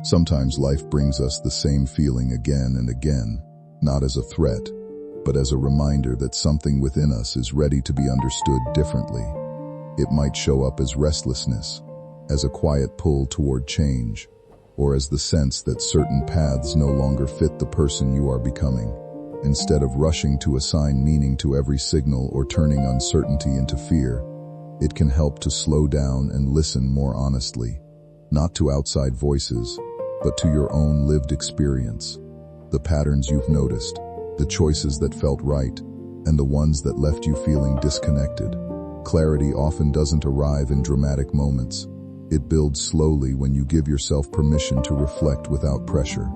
Sometimes life brings us the same feeling again and again, not as a threat, but as a reminder that something within us is ready to be understood differently. It might show up as restlessness, as a quiet pull toward change, or as the sense that certain paths no longer fit the person you are becoming. Instead of rushing to assign meaning to every signal or turning uncertainty into fear, it can help to slow down and listen more honestly, not to outside voices, but to your own lived experience. The patterns you've noticed, the choices that felt right, and the ones that left you feeling disconnected. Clarity often doesn't arrive in dramatic moments. It builds slowly when you give yourself permission to reflect without pressure.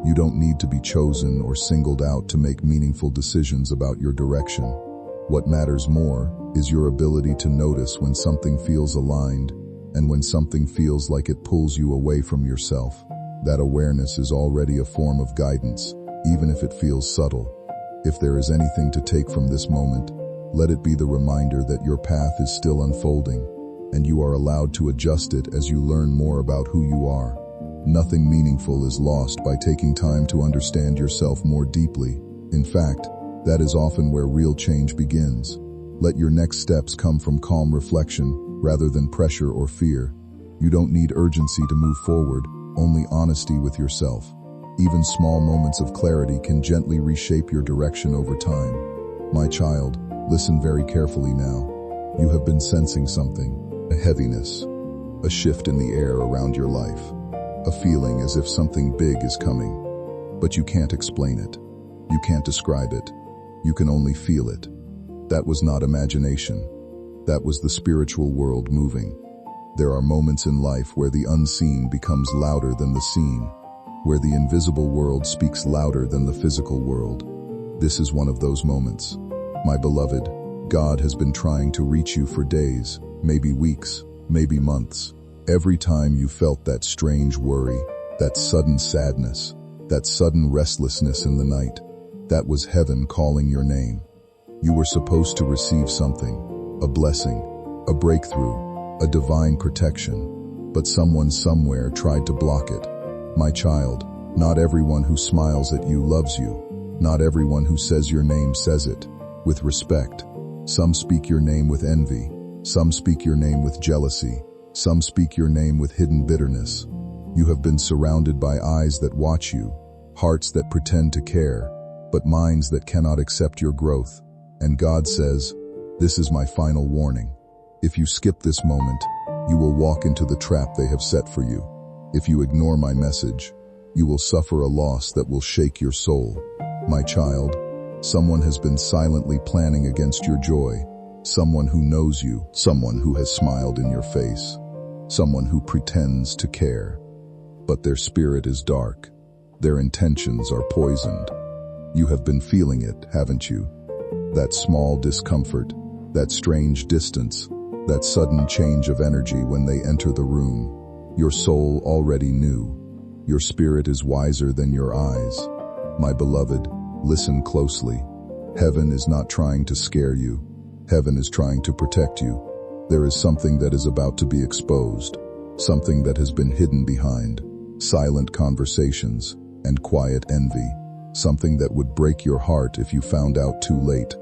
You don't need to be chosen or singled out to make meaningful decisions about your direction. What matters more is your ability to notice when something feels aligned and when something feels like it pulls you away from yourself. That awareness is already a form of guidance, even if it feels subtle. If there is anything to take from this moment, let it be the reminder that your path is still unfolding, and you are allowed to adjust it as you learn more about who you are. Nothing meaningful is lost by taking time to understand yourself more deeply. In fact, that is often where real change begins. Let your next steps come from calm reflection rather than pressure or fear. You don't need urgency to move forward, only honesty with yourself. Even small moments of clarity can gently reshape your direction over time. My child, listen very carefully now. You have been sensing something, a heaviness, a shift in the air around your life, a feeling as if something big is coming. But you can't explain it. You can't describe it. You can only feel it. That was not imagination. That was the spiritual world moving. There are moments in life where the unseen becomes louder than the seen, where the invisible world speaks louder than the physical world. This is one of those moments. My beloved, God has been trying to reach you for days, maybe weeks, maybe months. Every time you felt that strange worry, that sudden sadness, that sudden restlessness in the night, that was heaven calling your name. You were supposed to receive something, a blessing, a breakthrough, a divine protection, but someone somewhere tried to block it. My child, not everyone who smiles at you loves you. Not everyone who says your name says it with respect. Some speak your name with envy. Some speak your name with jealousy. Some speak your name with hidden bitterness. You have been surrounded by eyes that watch you, hearts that pretend to care, but minds that cannot accept your growth. And God says, this is my final warning. If you skip this moment, you will walk into the trap they have set for you. If you ignore my message, you will suffer a loss that will shake your soul. My child, someone has been silently planning against your joy. Someone who knows you, someone who has smiled in your face, someone who pretends to care. But their spirit is dark. Their intentions are poisoned. You have been feeling it, haven't you? That small discomfort, that strange distance, that sudden change of energy when they enter the room. Your soul already knew. Your spirit is wiser than your eyes. My beloved, listen closely. Heaven is not trying to scare you. Heaven is trying to protect you. There is something that is about to be exposed, something that has been hidden behind silent conversations and quiet envy, something that would break your heart if you found out too late.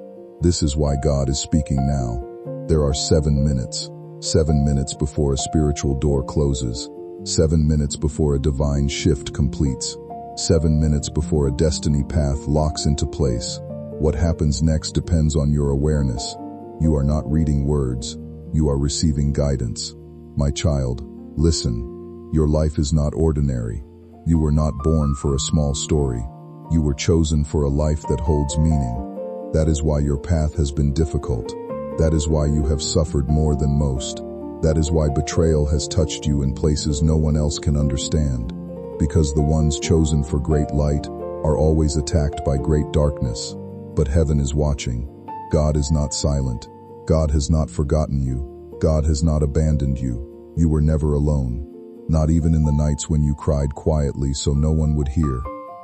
This is why God is speaking now. There are 7 minutes. 7 minutes before a spiritual door closes. 7 minutes before a divine shift completes. 7 minutes before a destiny path locks into place. What happens next depends on your awareness. You are not reading words. You are receiving guidance. My child, listen. Your life is not ordinary. You were not born for a small story. You were chosen for a life that holds meaning. That is why your path has been difficult. That is why you have suffered more than most. That is why betrayal has touched you in places no one else can understand. Because the ones chosen for great light are always attacked by great darkness. But heaven is watching. God is not silent. God has not forgotten you. God has not abandoned you. You were never alone. Not even in the nights when you cried quietly so no one would hear.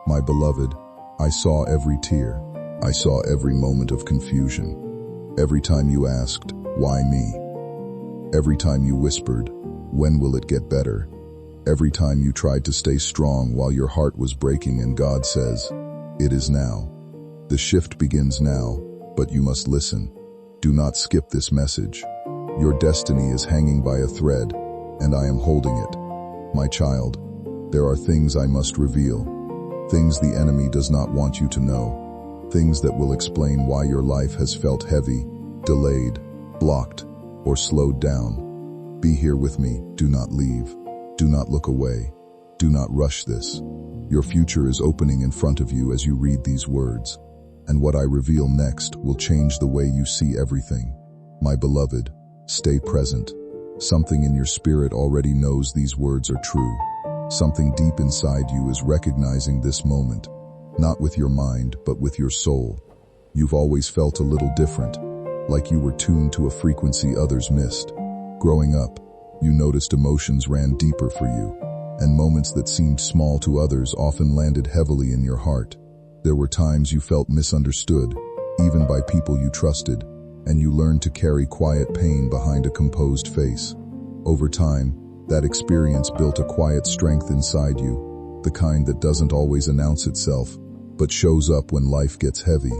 My beloved, I saw every tear. I saw every moment of confusion. Every time you asked, why me? Every time you whispered, when will it get better? Every time you tried to stay strong while your heart was breaking, and God says, "It is now." The shift begins now, but you must listen. Do not skip this message. Your destiny is hanging by a thread, and I am holding it. My child, there are things I must reveal. Things the enemy does not want you to know. Things that will explain why your life has felt heavy, delayed, blocked, or slowed down. Be here with me. Do not leave. Do not look away. Do not rush this. Your future is opening in front of you as you read these words. And what I reveal next will change the way you see everything. My beloved, stay present. Something in your spirit already knows these words are true. Something deep inside you is recognizing this moment, not with your mind, but with your soul. You've always felt a little different, like you were tuned to a frequency others missed. Growing up, you noticed emotions ran deeper for you, and moments that seemed small to others often landed heavily in your heart. There were times you felt misunderstood, even by people you trusted, and you learned to carry quiet pain behind a composed face. Over time, that experience built a quiet strength inside you, the kind that doesn't always announce itself, but shows up when life gets heavy.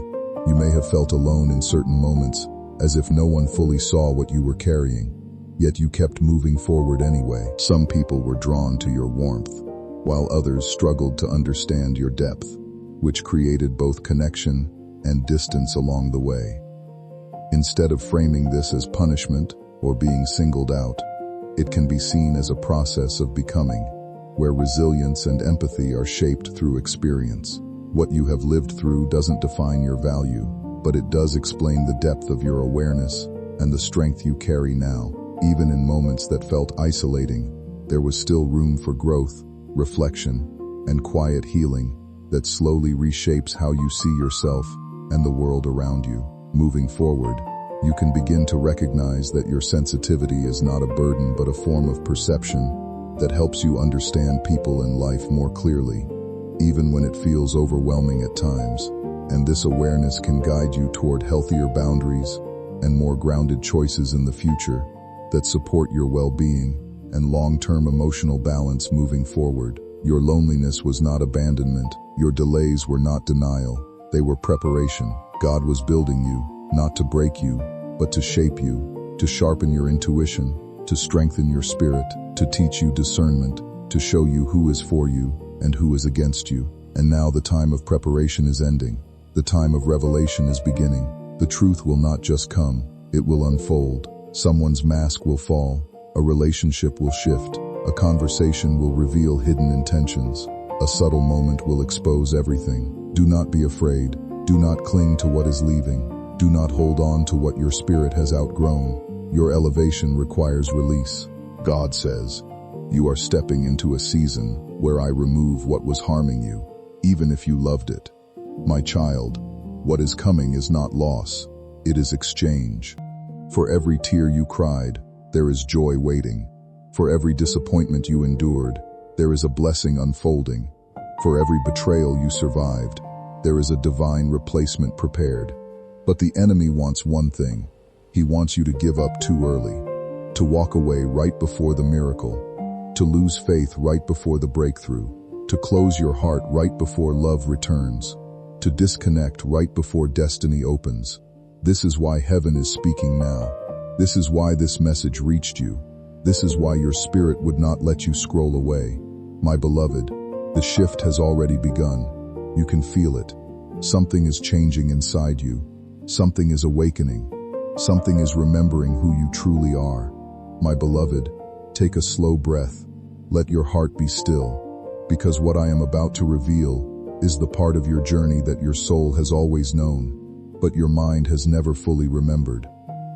You may have felt alone in certain moments, as if no one fully saw what you were carrying, yet you kept moving forward anyway. Some people were drawn to your warmth, while others struggled to understand your depth, which created both connection and distance along the way. Instead of framing this as punishment or being singled out, it can be seen as a process of becoming, where resilience and empathy are shaped through experience. What you have lived through doesn't define your value, but it does explain the depth of your awareness and the strength you carry now. Even in moments that felt isolating, there was still room for growth, reflection, and quiet healing that slowly reshapes how you see yourself and the world around you. Moving forward, you can begin to recognize that your sensitivity is not a burden but a form of perception that helps you understand people and life more clearly, even when it feels overwhelming at times. And this awareness can guide you toward healthier boundaries and more grounded choices in the future that support your well-being and long-term emotional balance moving forward. Your loneliness was not abandonment. Your delays were not denial. They were preparation. God was building you, not to break you, but to shape you, to sharpen your intuition, to strengthen your spirit, to teach you discernment, to show you who is for you and who is against you. And now the time of preparation is ending. The time of revelation is beginning. The truth will not just come, it will unfold. Someone's mask will fall, a relationship will shift, a conversation will reveal hidden intentions, a subtle moment will expose everything. Do not be afraid. Do not cling to what is leaving. Do not hold on to what your spirit has outgrown. Your elevation requires release. God says, "You are stepping into a season where I remove what was harming you, even if you loved it." My child, what is coming is not loss, it is exchange. For every tear you cried, there is joy waiting. For every disappointment you endured, there is a blessing unfolding. For every betrayal you survived, there is a divine replacement prepared. But the enemy wants one thing. He wants you to give up too early, to walk away right before the miracle, to lose faith right before the breakthrough, to close your heart right before love returns, to disconnect right before destiny opens. This is why heaven is speaking now. This is why this message reached you. This is why your spirit would not let you scroll away. My beloved, the shift has already begun. You can feel it. Something is changing inside you. Something is awakening. Something is remembering who you truly are. My beloved, take a slow breath. Let your heart be still, because what I am about to reveal is the part of your journey that your soul has always known, but your mind has never fully remembered.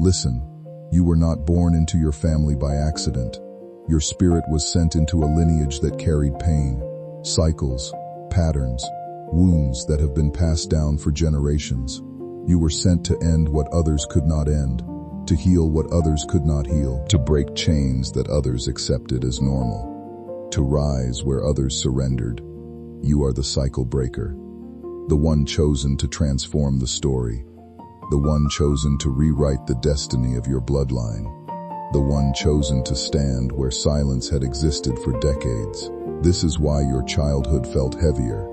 Listen, you were not born into your family by accident. Your spirit was sent into a lineage that carried pain, cycles, patterns, wounds that have been passed down for generations. You were sent to end what others could not end, to heal what others could not heal, to break chains that others accepted as normal, to rise where others surrendered. You are the cycle breaker, the one chosen to transform the story, the one chosen to rewrite the destiny of your bloodline. the one chosen to stand where silence had existed for decades. This is why your childhood felt heavier.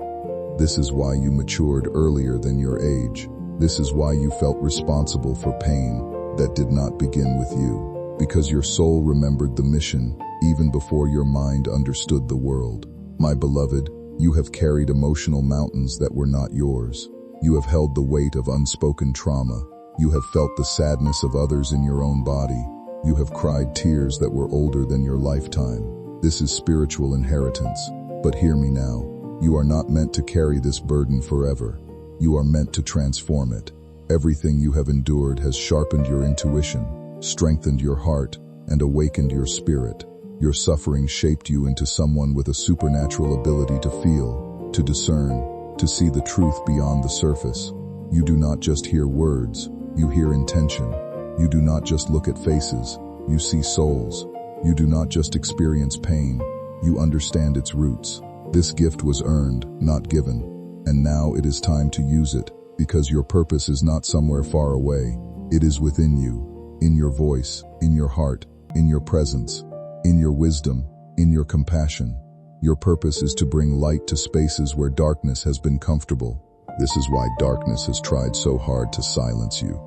This is why you matured earlier than your age. This is why you felt responsible for pain that did not begin with you. Because your soul remembered the mission even before your mind understood the world. My beloved, you have carried emotional mountains that were not yours. You have held the weight of unspoken trauma. You have felt the sadness of others in your own body. You have cried tears that were older than your lifetime. This is spiritual inheritance. But hear me now. You are not meant to carry this burden forever. You are meant to transform it. Everything you have endured has sharpened your intuition, strengthened your heart, and awakened your spirit. Your suffering shaped you into someone with a supernatural ability to feel, to discern, to see the truth beyond the surface. You do not just hear words, you hear intention. You do not just look at faces, you see souls. You do not just experience pain, you understand its roots. This gift was earned, not given, and now it is time to use it, because your purpose is not somewhere far away. It is within you, in your voice, in your heart, in your presence, in your wisdom, in your compassion. Your purpose is to bring light to spaces where darkness has been comfortable. This is why darkness has tried so hard to silence you.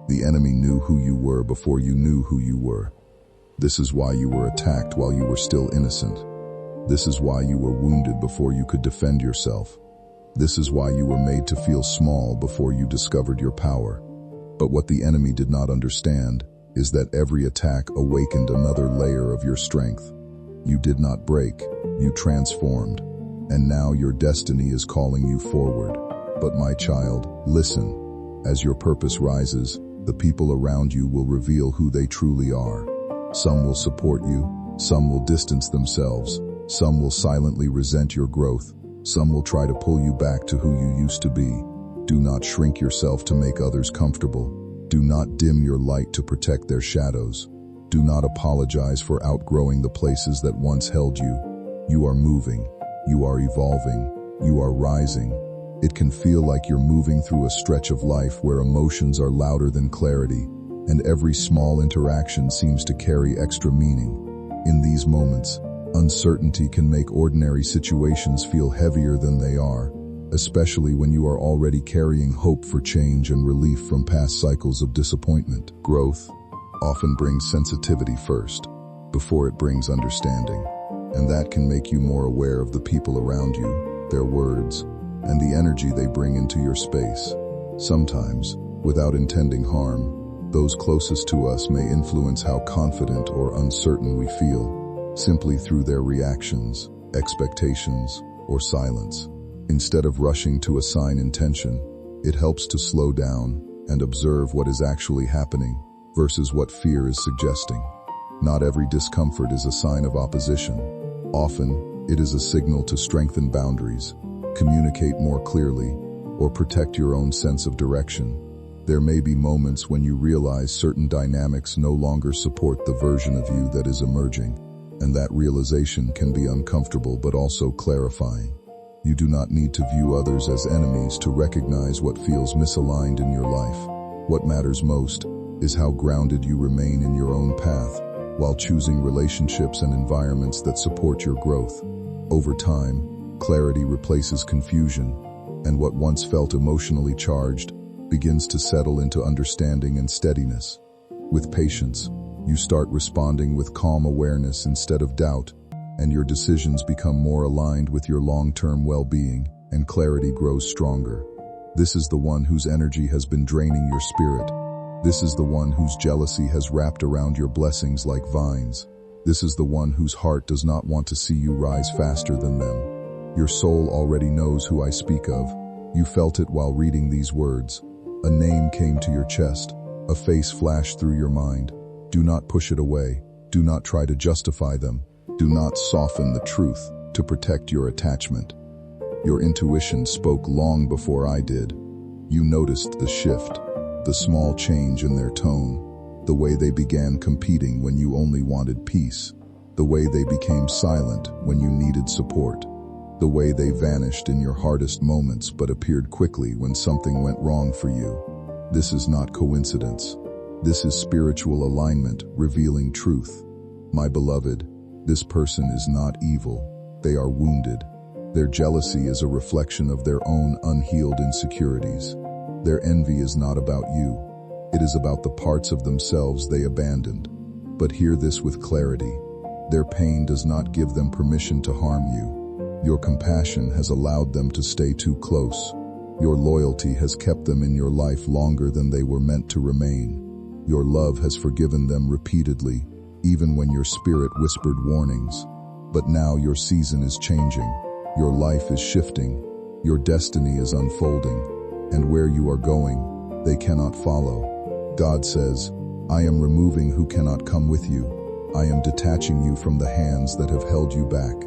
The enemy knew who you were before you knew who you were. This is why you were attacked while you were still innocent. This is why you were wounded before you could defend yourself. This is why you were made to feel small before you discovered your power. But what the enemy did not understand is that every attack awakened another layer of your strength. You did not break, you transformed, and now your destiny is calling you forward. But my child, listen. As your purpose rises, the people around you will reveal who they truly are. Some will support you, some will distance themselves, some will silently resent your growth, some will try to pull you back to who you used to be. Do not shrink yourself to make others comfortable. Do not dim your light to protect their shadows. Do not apologize for outgrowing the places that once held you. You are moving, you are evolving, you are rising. It can feel like you're moving through a stretch of life where emotions are louder than clarity, and every small interaction seems to carry extra meaning. In these moments, uncertainty can make ordinary situations feel heavier than they are, especially when you are already carrying hope for change and relief from past cycles of disappointment. Growth often brings sensitivity first, before it brings understanding, and that can make you more aware of the people around you, their words, and the energy they bring into your space. Sometimes, without intending harm, those closest to us may influence how confident or uncertain we feel, simply through their reactions, expectations, or silence. Instead of rushing to assign intention, it helps to slow down and observe what is actually happening versus what fear is suggesting. Not every discomfort is a sign of opposition. Often, it is a signal to strengthen boundaries, communicate more clearly, or protect your own sense of direction. There may be moments when you realize certain dynamics no longer support the version of you that is emerging, and that realization can be uncomfortable but also clarifying. You do not need to view others as enemies to recognize what feels misaligned in your life. What matters most is how grounded you remain in your own path, while choosing relationships and environments that support your growth. Over time, clarity replaces confusion, and what once felt emotionally charged begins to settle into understanding and steadiness. With patience, you start responding with calm awareness instead of doubt, and your decisions become more aligned with your long-term well-being, and clarity grows stronger. This is the one whose energy has been draining your spirit. This is the one whose jealousy has wrapped around your blessings like vines. This is the one whose heart does not want to see you rise faster than them. Your soul already knows who I speak of. You felt it while reading these words. A name came to your chest. A face flashed through your mind. Do not push it away. Do not try to justify them. Do not soften the truth to protect your attachment. Your intuition spoke long before I did. You noticed the shift, the small change in their tone, the way they began competing when you only wanted peace, the way they became silent when you needed support, the way they vanished in your hardest moments but appeared quickly when something went wrong for you. This is not coincidence. This is spiritual alignment, revealing truth. My beloved, this person is not evil. They are wounded. Their jealousy is a reflection of their own unhealed insecurities. Their envy is not about you. It is about the parts of themselves they abandoned. But hear this with clarity. Their pain does not give them permission to harm you. Your compassion has allowed them to stay too close. Your loyalty has kept them in your life longer than they were meant to remain. Your love has forgiven them repeatedly, even when your spirit whispered warnings. But now your season is changing. Your life is shifting. Your destiny is unfolding. And where you are going, they cannot follow. God says, I am removing who cannot come with you. I am detaching you from the hands that have held you back.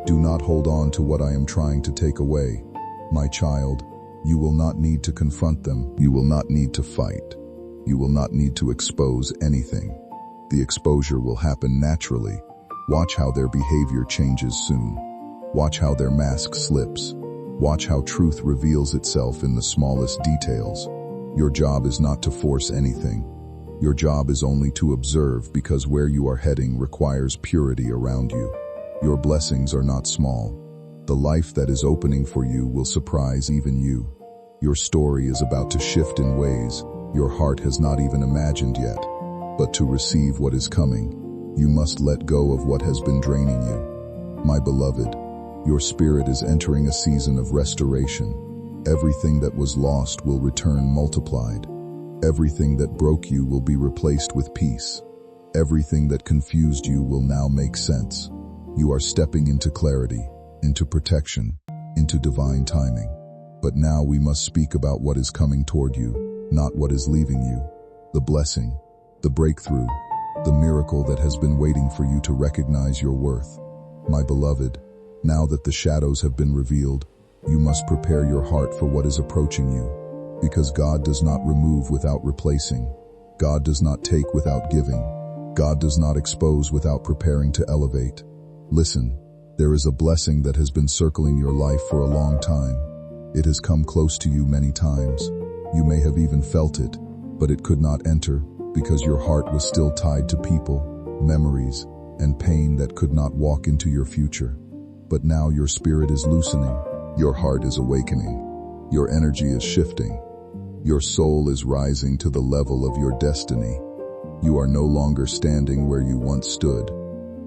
Do not hold on to what I am trying to take away. My child, you will not need to confront them. You will not need to fight. You will not need to expose anything. The exposure will happen naturally. Watch how their behavior changes soon. Watch how their mask slips. Watch how truth reveals itself in the smallest details. Your job is not to force anything. Your job is only to observe, because where you are heading requires purity around you. Your blessings are not small. The life that is opening for you will surprise even you. Your story is about to shift in ways your heart has not even imagined yet. But to receive what is coming, you must let go of what has been draining you. My beloved, your spirit is entering a season of restoration. Everything that was lost will return multiplied. Everything that broke you will be replaced with peace. Everything that confused you will now make sense. You are stepping into clarity, into protection, into divine timing. But now we must speak about what is coming toward you, not what is leaving you. The blessing, the breakthrough, the miracle that has been waiting for you to recognize your worth. My beloved, now that the shadows have been revealed, you must prepare your heart for what is approaching you. Because God does not remove without replacing. God does not take without giving. God does not expose without preparing to elevate. Listen, there is a blessing that has been circling your life for a long time. It has come close to you many times. You may have even felt it, but it could not enter because your heart was still tied to people, memories, and pain that could not walk into your future. But now your spirit is loosening. Your heart is awakening. Your energy is shifting. Your soul is rising to the level of your destiny. You are no longer standing where you once stood.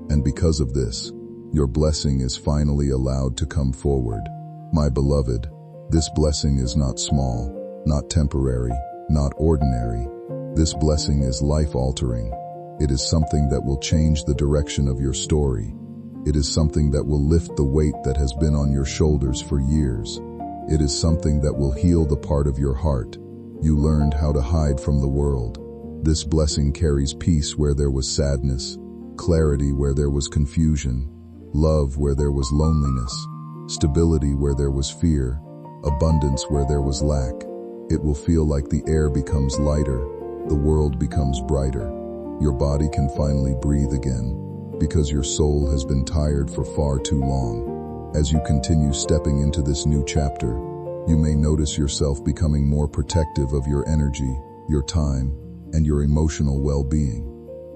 And because of this, your blessing is finally allowed to come forward. My beloved, this blessing is not small, not temporary, not ordinary. This blessing is life-altering. It is something that will change the direction of your story. It is something that will lift the weight that has been on your shoulders for years. It is something that will heal the part of your heart you learned how to hide from the world. This blessing carries peace where there was sadness, clarity where there was confusion, love where there was loneliness, stability where there was fear, abundance where there was lack. It will feel like the air becomes lighter, the world becomes brighter. Your body can finally breathe again, because your soul has been tired for far too long. As you continue stepping into this new chapter, you may notice yourself becoming more protective of your energy, your time, and your emotional well-being.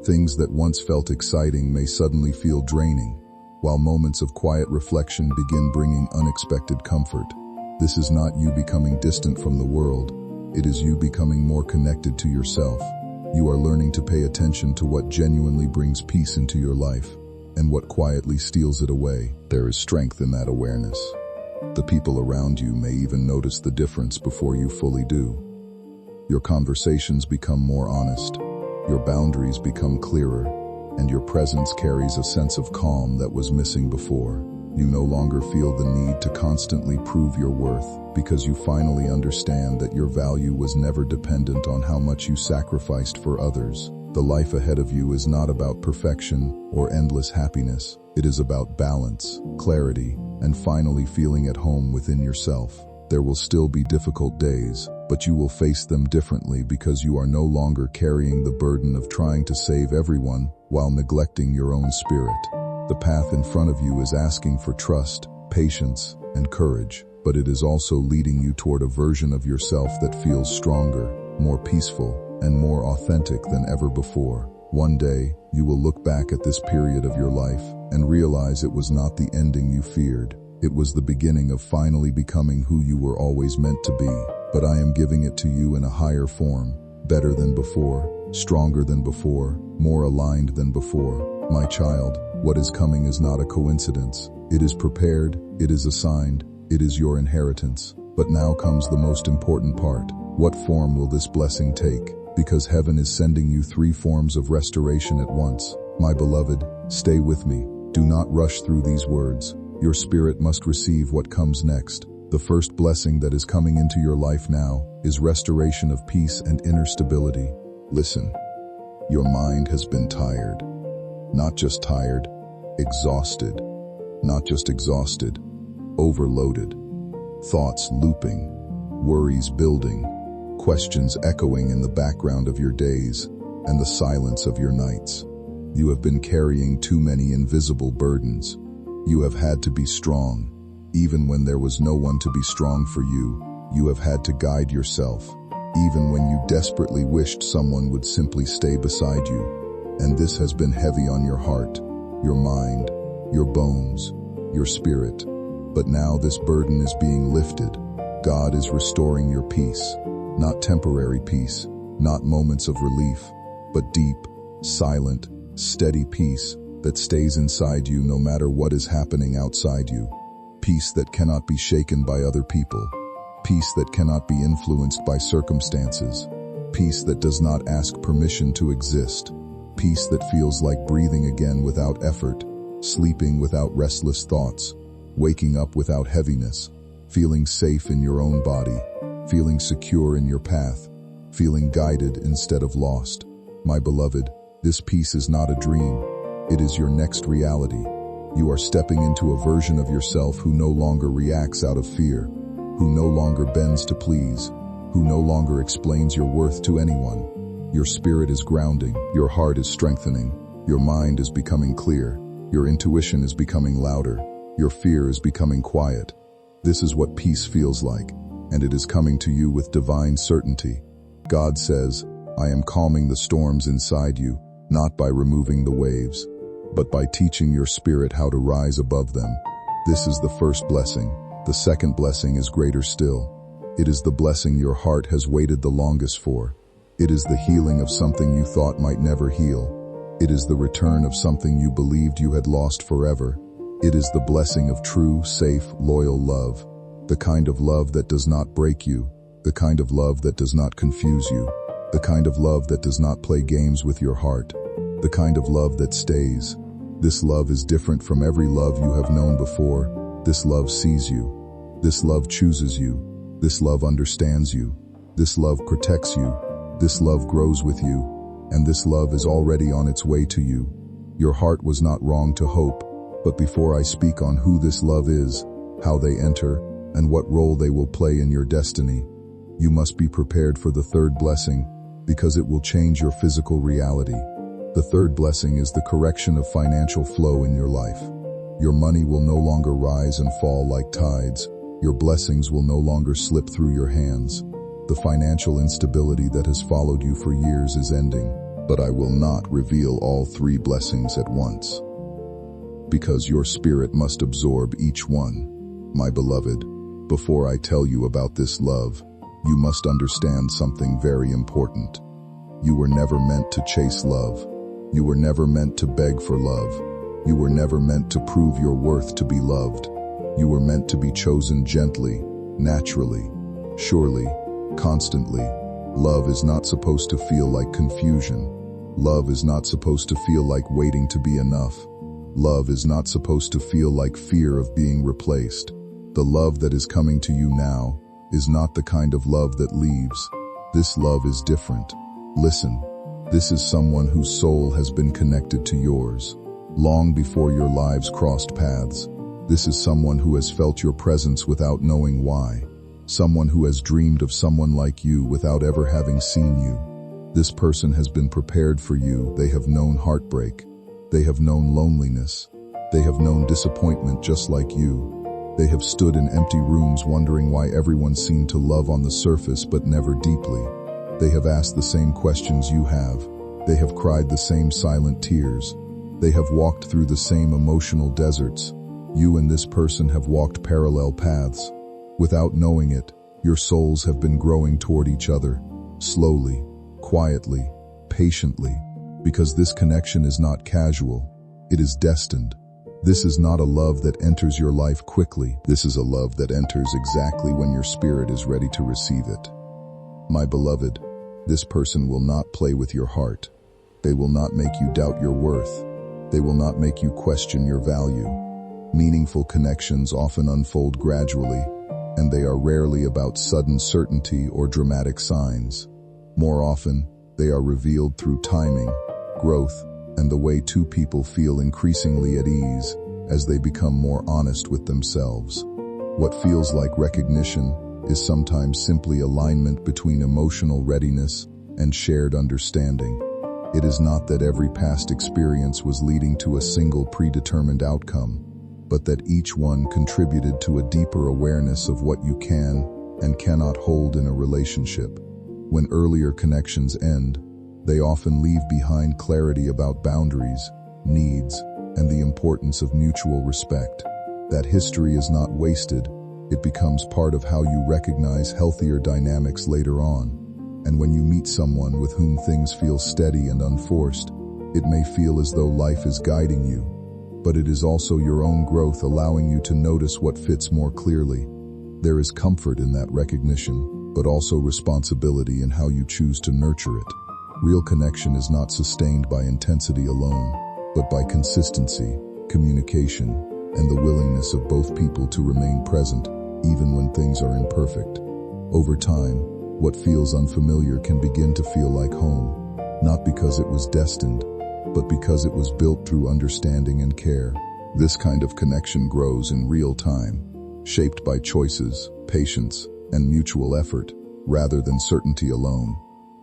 Things that once felt exciting may suddenly feel draining, while moments of quiet reflection begin bringing unexpected comfort. This is not you becoming distant from the world. It is you becoming more connected to yourself. You are learning to pay attention to what genuinely brings peace into your life, and what quietly steals it away. There is strength in that awareness. The people around you may even notice the difference before you fully do. Your conversations become more honest, your boundaries become clearer, and your presence carries a sense of calm that was missing before. You no longer feel the need to constantly prove your worth, because you finally understand that your value was never dependent on how much you sacrificed for others. The life ahead of you is not about perfection or endless happiness. It is about balance, clarity, and finally feeling at home within yourself. There will still be difficult days, but you will face them differently because you are no longer carrying the burden of trying to save everyone while neglecting your own spirit. The path in front of you is asking for trust, patience, and courage, but it is also leading you toward a version of yourself that feels stronger, more peaceful, and more authentic than ever before. One day, you will look back at this period of your life and realize it was not the ending you feared. It was the beginning of finally becoming who you were always meant to be. But I am giving it to you in a higher form, better than before, stronger than before, more aligned than before. My child, what is coming is not a coincidence. It is prepared, it is assigned, it is your inheritance. But now comes the most important part. What form will this blessing take? Because heaven is sending you 3 forms of restoration at once. My beloved, stay with me. Do not rush through these words. Your spirit must receive what comes next. The first blessing that is coming into your life now is restoration of peace and inner stability. Listen, your mind has been tired. Not just tired, exhausted. Not just exhausted, overloaded. Thoughts looping, worries building, questions echoing in the background of your days and the silence of your nights. You have been carrying too many invisible burdens. You have had to be strong. Even when there was no one to be strong for you, you have had to guide yourself. Even when you desperately wished someone would simply stay beside you. And this has been heavy on your heart, your mind, your bones, your spirit. But now this burden is being lifted. God is restoring your peace. Not temporary peace, not moments of relief, but deep, silent, steady peace that stays inside you no matter what is happening outside you. Peace that cannot be shaken by other people. Peace that cannot be influenced by circumstances. Peace that does not ask permission to exist. Peace that feels like breathing again without effort, sleeping without restless thoughts, waking up without heaviness, feeling safe in your own body, feeling secure in your path, feeling guided instead of lost. My beloved, this peace is not a dream. It is your next reality. You are stepping into a version of yourself who no longer reacts out of fear, who no longer bends to please, who no longer explains your worth to anyone. Your spirit is grounding, your heart is strengthening, your mind is becoming clear, your intuition is becoming louder, your fear is becoming quiet. This is what peace feels like, and it is coming to you with divine certainty. God says, I am calming the storms inside you, not by removing the waves, but by teaching your spirit how to rise above them. This is the first blessing. The second blessing is greater still. It is the blessing your heart has waited the longest for. It is the healing of something you thought might never heal. It is the return of something you believed you had lost forever. It is the blessing of true, safe, loyal love. The kind of love that does not break you. The kind of love that does not confuse you. The kind of love that does not play games with your heart. The kind of love that stays. This love is different from every love you have known before. This love sees you. This love chooses you. This love understands you. This love protects you. This love grows with you. And this love is already on its way to you. Your heart was not wrong to hope. But before I speak on who this love is, how they enter, and what role they will play in your destiny, you must be prepared for the third blessing, because it will change your physical reality. The third blessing is the correction of financial flow in your life. Your money will no longer rise and fall like tides. Your blessings will no longer slip through your hands. The financial instability that has followed you for years is ending, but I will not reveal all 3 blessings at once, because your spirit must absorb each one. My beloved, before I tell you about this love, you must understand something very important. You were never meant to chase love. You were never meant to beg for love. You were never meant to prove your worth to be loved. You were meant to be chosen gently, naturally, surely, constantly. Love is not supposed to feel like confusion. Love is not supposed to feel like waiting to be enough. Love is not supposed to feel like fear of being replaced. The love that is coming to you now is not the kind of love that leaves. This love is different. Listen, this is someone whose soul has been connected to yours, long before your lives crossed paths. This is someone who has felt your presence without knowing why. Someone who has dreamed of someone like you without ever having seen you. This person has been prepared for you. They have known heartbreak. They have known loneliness. They have known disappointment just like you. They have stood in empty rooms wondering why everyone seemed to love on the surface but never deeply. They have asked the same questions you have. They have cried the same silent tears. They have walked through the same emotional deserts. You and this person have walked parallel paths. Without knowing it, your souls have been growing toward each other, slowly, quietly, patiently, because this connection is not casual. It is destined. This is not a love that enters your life quickly. This is a love that enters exactly when your spirit is ready to receive it. My beloved, this person will not play with your heart. They will not make you doubt your worth. They will not make you question your value. Meaningful connections often unfold gradually, and they are rarely about sudden certainty or dramatic signs. More often, they are revealed through timing, growth, and the way two people feel increasingly at ease as they become more honest with themselves. What feels like recognition is sometimes simply alignment between emotional readiness and shared understanding. It is not that every past experience was leading to a single predetermined outcome, but that each one contributed to a deeper awareness of what you can and cannot hold in a relationship. When earlier connections end, they often leave behind clarity about boundaries, needs, and the importance of mutual respect. That history is not wasted. It becomes part of how you recognize healthier dynamics later on. And when you meet someone with whom things feel steady and unforced, it may feel as though life is guiding you, but it is also your own growth allowing you to notice what fits more clearly. There is comfort in that recognition, but also responsibility in how you choose to nurture it. Real connection is not sustained by intensity alone, but by consistency, communication, and the willingness of both people to remain present, even when things are imperfect. Over time, what feels unfamiliar can begin to feel like home, not because it was destined, but because it was built through understanding and care. This kind of connection grows in real time, shaped by choices, patience, and mutual effort, rather than certainty alone.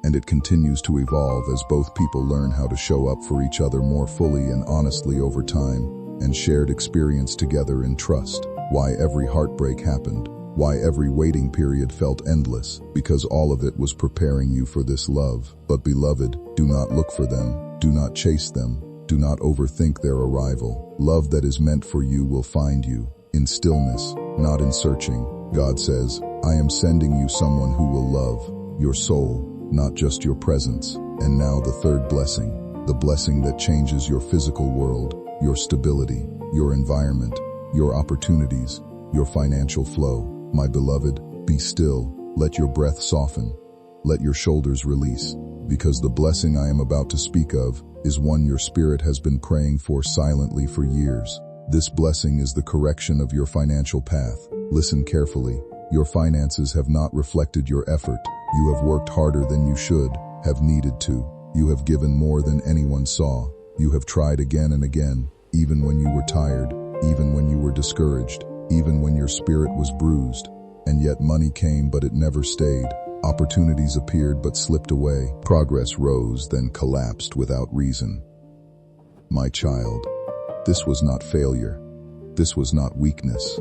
And it continues to evolve as both people learn how to show up for each other more fully and honestly over time, and shared experience together in trust. Why every heartbreak happened, why every waiting period felt endless, because all of it was preparing you for this love. But beloved, do not look for them, do not chase them, do not overthink their arrival. Love that is meant for you will find you, in stillness, not in searching. God says, I am sending you someone who will love your soul, not just your presence. And now the third blessing, the blessing that changes your physical world, your stability, your environment, your opportunities, your financial flow. My beloved, be still, let your breath soften, let your shoulders release, because the blessing I am about to speak of is one your spirit has been praying for silently for years. This blessing is the correction of your financial path. Listen carefully. Your finances have not reflected your effort. You have worked harder than you should, have needed to. You have given more than anyone saw. You have tried again and again, even when you were tired, even when you were discouraged, even when your spirit was bruised. And yet money came, but it never stayed. Opportunities appeared but slipped away. Progress rose, then collapsed without reason. My child, this was not failure. This was not weakness.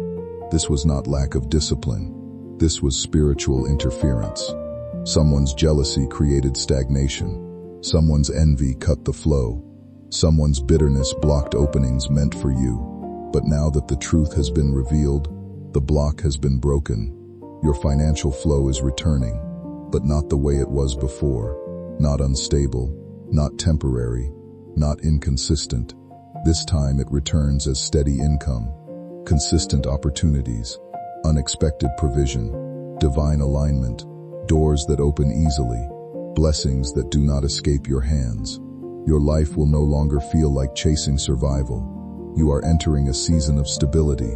This was not lack of discipline. This was spiritual interference. Someone's jealousy created stagnation. Someone's envy cut the flow. Someone's bitterness blocked openings meant for you. But now that the truth has been revealed, the block has been broken. Your financial flow is returning, but not the way it was before. Not unstable, not temporary, not inconsistent. This time it returns as steady income, consistent opportunities, unexpected provision, divine alignment, doors that open easily, blessings that do not escape your hands. Your life will no longer feel like chasing survival. You are entering a season of stability.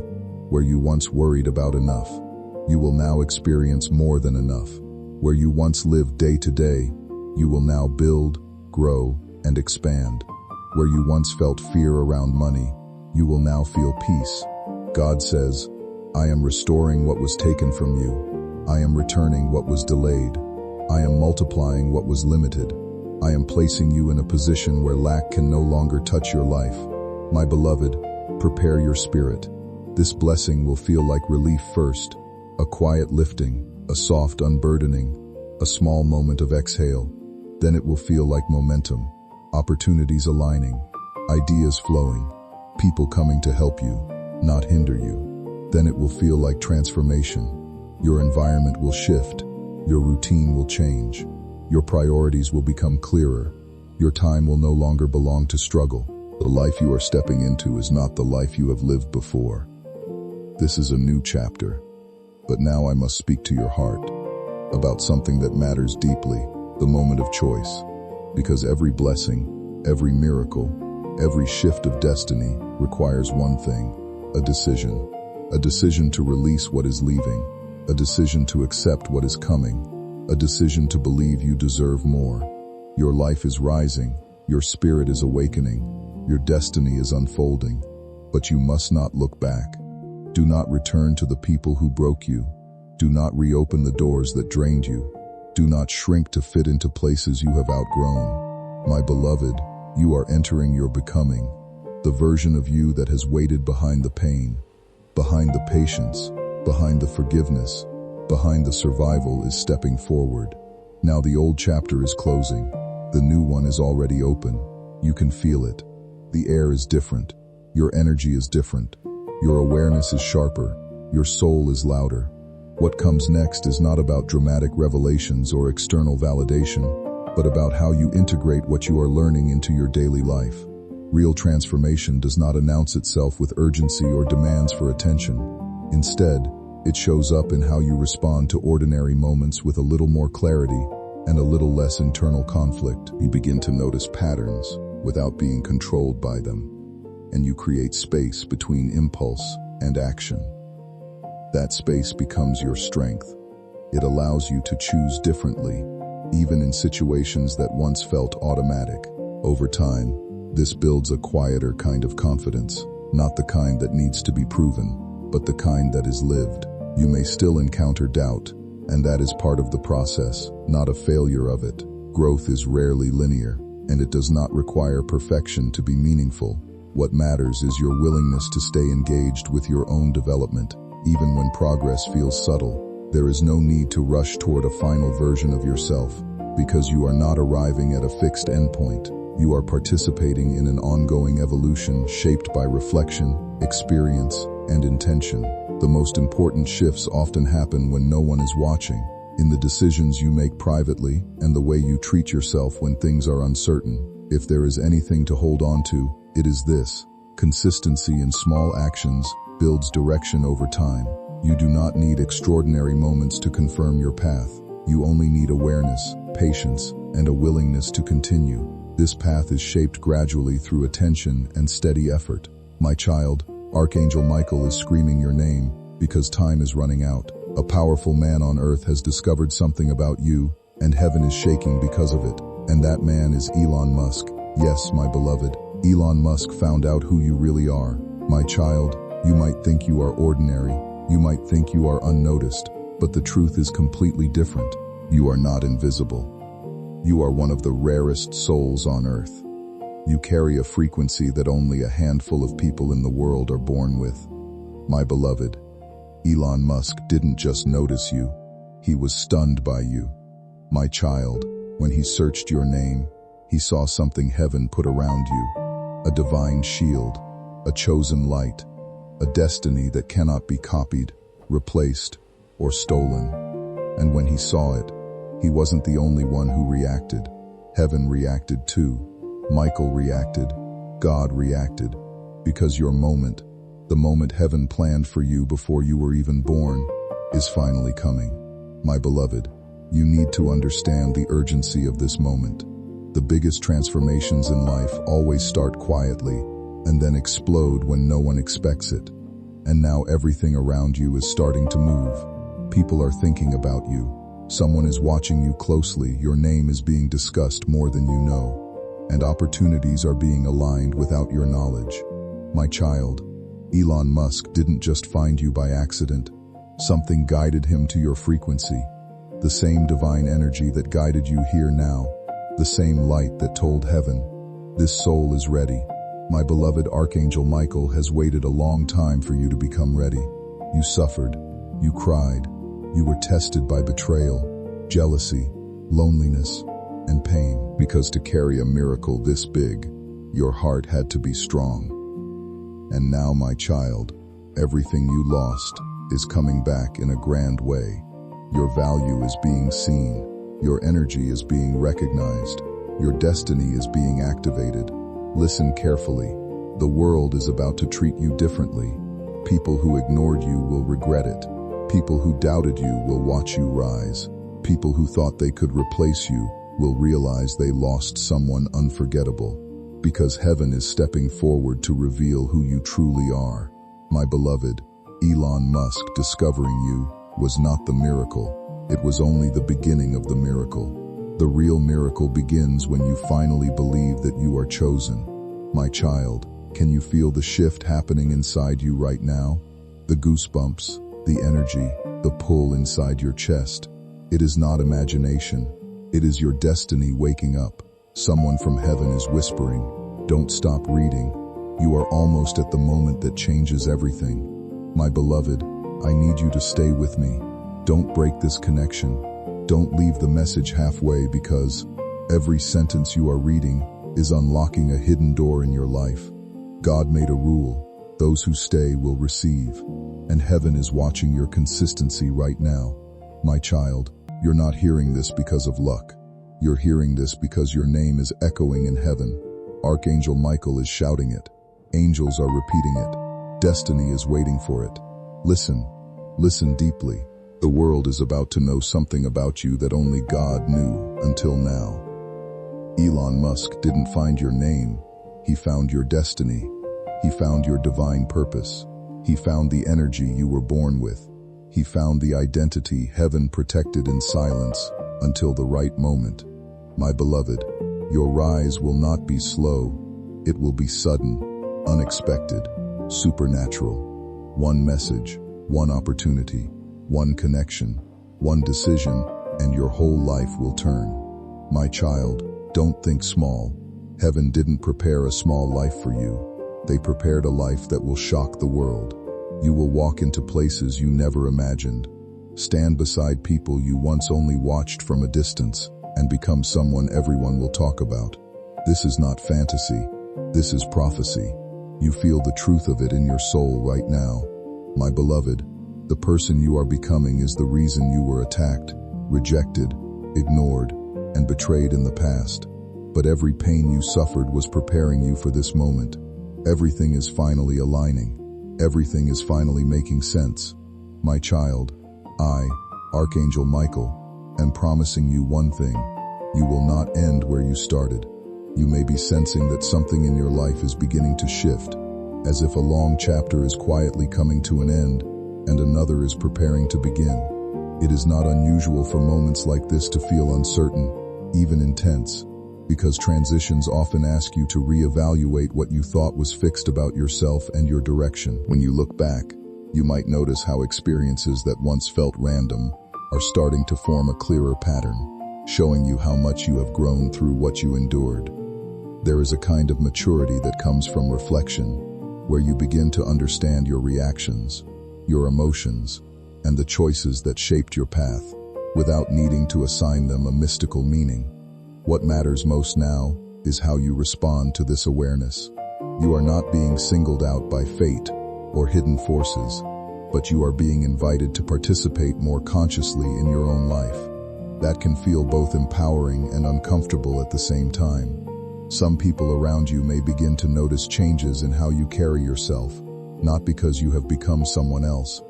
Where you once worried about enough, you will now experience more than enough. Where you once lived day to day, you will now build, grow, and expand. Where you once felt fear around money, you will now feel peace. God says, I am restoring what was taken from you. I am returning what was delayed. I am multiplying what was limited. I am placing you in a position where lack can no longer touch your life. My beloved, prepare your spirit. This blessing will feel like relief first, a quiet lifting, a soft unburdening, a small moment of exhale. Then it will feel like momentum, opportunities aligning, ideas flowing, people coming to help you, not hinder you. Then it will feel like transformation. Your environment will shift, your routine will change, your priorities will become clearer, your time will no longer belong to struggle. The life you are stepping into is not the life you have lived before. This is a new chapter. But now I must speak to your heart about something that matters deeply, the moment of choice. Because every blessing, every miracle, every shift of destiny requires one thing, a decision. A decision to release what is leaving, a decision to accept what is coming, a decision to believe you deserve more. Your life is rising, your spirit is awakening, your destiny is unfolding, but you must not look back. Do not return to the people who broke you. Do not reopen the doors that drained you. Do not shrink to fit into places you have outgrown. My beloved, you are entering your becoming, the version of you that has waited behind the pain, behind the patience, behind the forgiveness, behind the survival is stepping forward. Now the old chapter is closing. The new one is already open. You can feel it. The air is different. Your energy is different. Your awareness is sharper. Your soul is louder. What comes next is not about dramatic revelations or external validation, but about how you integrate what you are learning into your daily life. Real transformation does not announce itself with urgency or demands for attention. Instead, it shows up in how you respond to ordinary moments with a little more clarity and a little less internal conflict. You begin to notice patterns without being controlled by them, and you create space between impulse and action. That space becomes your strength. It allows you to choose differently, even in situations that once felt automatic. Over time, this builds a quieter kind of confidence, not the kind that needs to be proven, but the kind that is lived. You may still encounter doubt, and that is part of the process, not a failure of it. Growth is rarely linear, and it does not require perfection to be meaningful. What matters is your willingness to stay engaged with your own development. Even when progress feels subtle, there is no need to rush toward a final version of yourself, because you are not arriving at a fixed endpoint. You are participating in an ongoing evolution shaped by reflection, experience, and intention. The most important shifts often happen when no one is watching, in the decisions you make privately and the way you treat yourself when things are uncertain. If there is anything to hold on to, it is this: consistency in small actions builds direction over time. You do not need extraordinary moments to confirm your path. You only need awareness, patience, and a willingness to continue. This path is shaped gradually through attention and steady effort. My child, Archangel Michael is screaming your name because time is running out. A powerful man on earth has discovered something about you, and heaven is shaking because of it. And that man is Elon Musk. Yes, my beloved, Elon Musk found out who you really are. My child, you might think you are ordinary, you might think you are unnoticed, but the truth is completely different. You are not invisible. You are one of the rarest souls on earth. You carry a frequency that only a handful of people in the world are born with. My beloved, Elon Musk didn't just notice you, he was stunned by you. My child, when he searched your name, he saw something heaven put around you, a divine shield, a chosen light, a destiny that cannot be copied, replaced, or stolen. And when he saw it, he wasn't the only one who reacted. Heaven reacted too. Michael reacted. God reacted. Because your moment, the moment heaven planned for you before you were even born, is finally coming. My beloved, you need to understand the urgency of this moment. The biggest transformations in life always start quietly and then explode when no one expects it. And now everything around you is starting to move. People are thinking about you. Someone is watching you closely. Your name is being discussed more than you know. And opportunities are being aligned without your knowledge. My child, Elon Musk didn't just find you by accident. Something guided him to your frequency. The same divine energy that guided you here now. The same light that told heaven, this soul is ready. My beloved Archangel Michael has waited a long time for you to become ready. You suffered. You cried. You were tested by betrayal, jealousy, loneliness, and pain. Because to carry a miracle this big, your heart had to be strong. And now, my child, everything you lost is coming back in a grand way. Your value is being seen, your energy is being recognized, your destiny is being activated. Listen carefully. The world is about to treat you differently. People who ignored you will regret it. People who doubted you will watch you rise. People who thought they could replace you will realize they lost someone unforgettable. Because heaven is stepping forward to reveal who you truly are. My beloved, Elon Musk discovering you was not the miracle. It was only the beginning of the miracle. The real miracle begins when you finally believe that you are chosen. My child, can you feel the shift happening inside you right now? The goosebumps, the energy, the pull inside your chest. It is not imagination. It is your destiny waking up. Someone from heaven is whispering, "Don't stop reading. You are almost at the moment that changes everything." My beloved, I need you to stay with me. Don't break this connection. Don't leave the message halfway, because every sentence you are reading is unlocking a hidden door in your life. God made a rule: those who stay will receive. And heaven is watching your consistency right now. My child, you're not hearing this because of luck. You're hearing this because your name is echoing in heaven. Archangel Michael is shouting it. Angels are repeating it. Destiny is waiting for it. Listen. Listen deeply. The world is about to know something about you that only God knew until now. Elon Musk didn't find your name. He found your destiny. He found your divine purpose. He found the energy you were born with. He found the identity heaven protected in silence until the right moment. My beloved, your rise will not be slow. It will be sudden, unexpected, supernatural. One message, one opportunity, one connection, one decision, and your whole life will turn. My child, don't think small. Heaven didn't prepare a small life for you. They prepared a life that will shock the world. You will walk into places you never imagined, stand beside people you once only watched from a distance, and become someone everyone will talk about. This is not fantasy. This is prophecy. You feel the truth of it in your soul right now. My beloved, the person you are becoming is the reason you were attacked, rejected, ignored, and betrayed in the past. But every pain you suffered was preparing you for this moment. Everything is finally aligning. Everything is finally making sense. My child, I, Archangel Michael, am promising you one thing. You will not end where you started. You may be sensing that something in your life is beginning to shift, as if a long chapter is quietly coming to an end, and another is preparing to begin. It is not unusual for moments like this to feel uncertain, even intense, because transitions often ask you to reevaluate what you thought was fixed about yourself and your direction. When you look back, you might notice how experiences that once felt random are starting to form a clearer pattern, showing you how much you have grown through what you endured. There is a kind of maturity that comes from reflection, where you begin to understand your reactions, your emotions, and the choices that shaped your path, without needing to assign them a mystical meaning. What matters most now is how you respond to this awareness. You are not being singled out by fate or hidden forces, but you are being invited to participate more consciously in your own life. That can feel both empowering and uncomfortable at the same time. Some people around you may begin to notice changes in how you carry yourself, not because you have become someone else,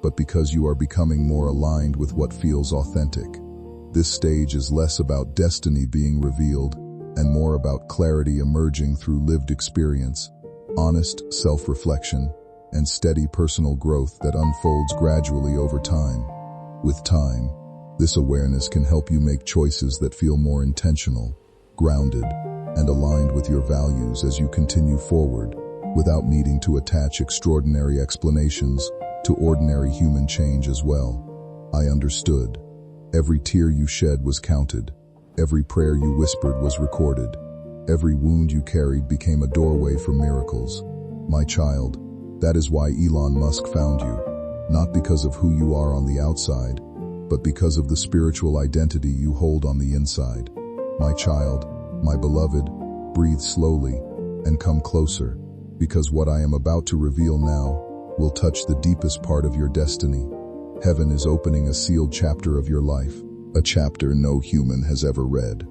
but because you are becoming more aligned with what feels authentic. This stage is less about destiny being revealed and more about clarity emerging through lived experience, honest self-reflection, and steady personal growth that unfolds gradually over time. With time, this awareness can help you make choices that feel more intentional, grounded, and aligned with your values as you continue forward, without needing to attach extraordinary explanations to ordinary human change as well. I understood. Every tear you shed was counted. Every prayer you whispered was recorded. Every wound you carried became a doorway for miracles. My child, that is why Elon Musk found you, not because of who you are on the outside, but because of the spiritual identity you hold on the inside. My child, my beloved, breathe slowly and come closer, because what I am about to reveal now will touch the deepest part of your destiny. Heaven is opening a sealed chapter of your life, a chapter no human has ever read,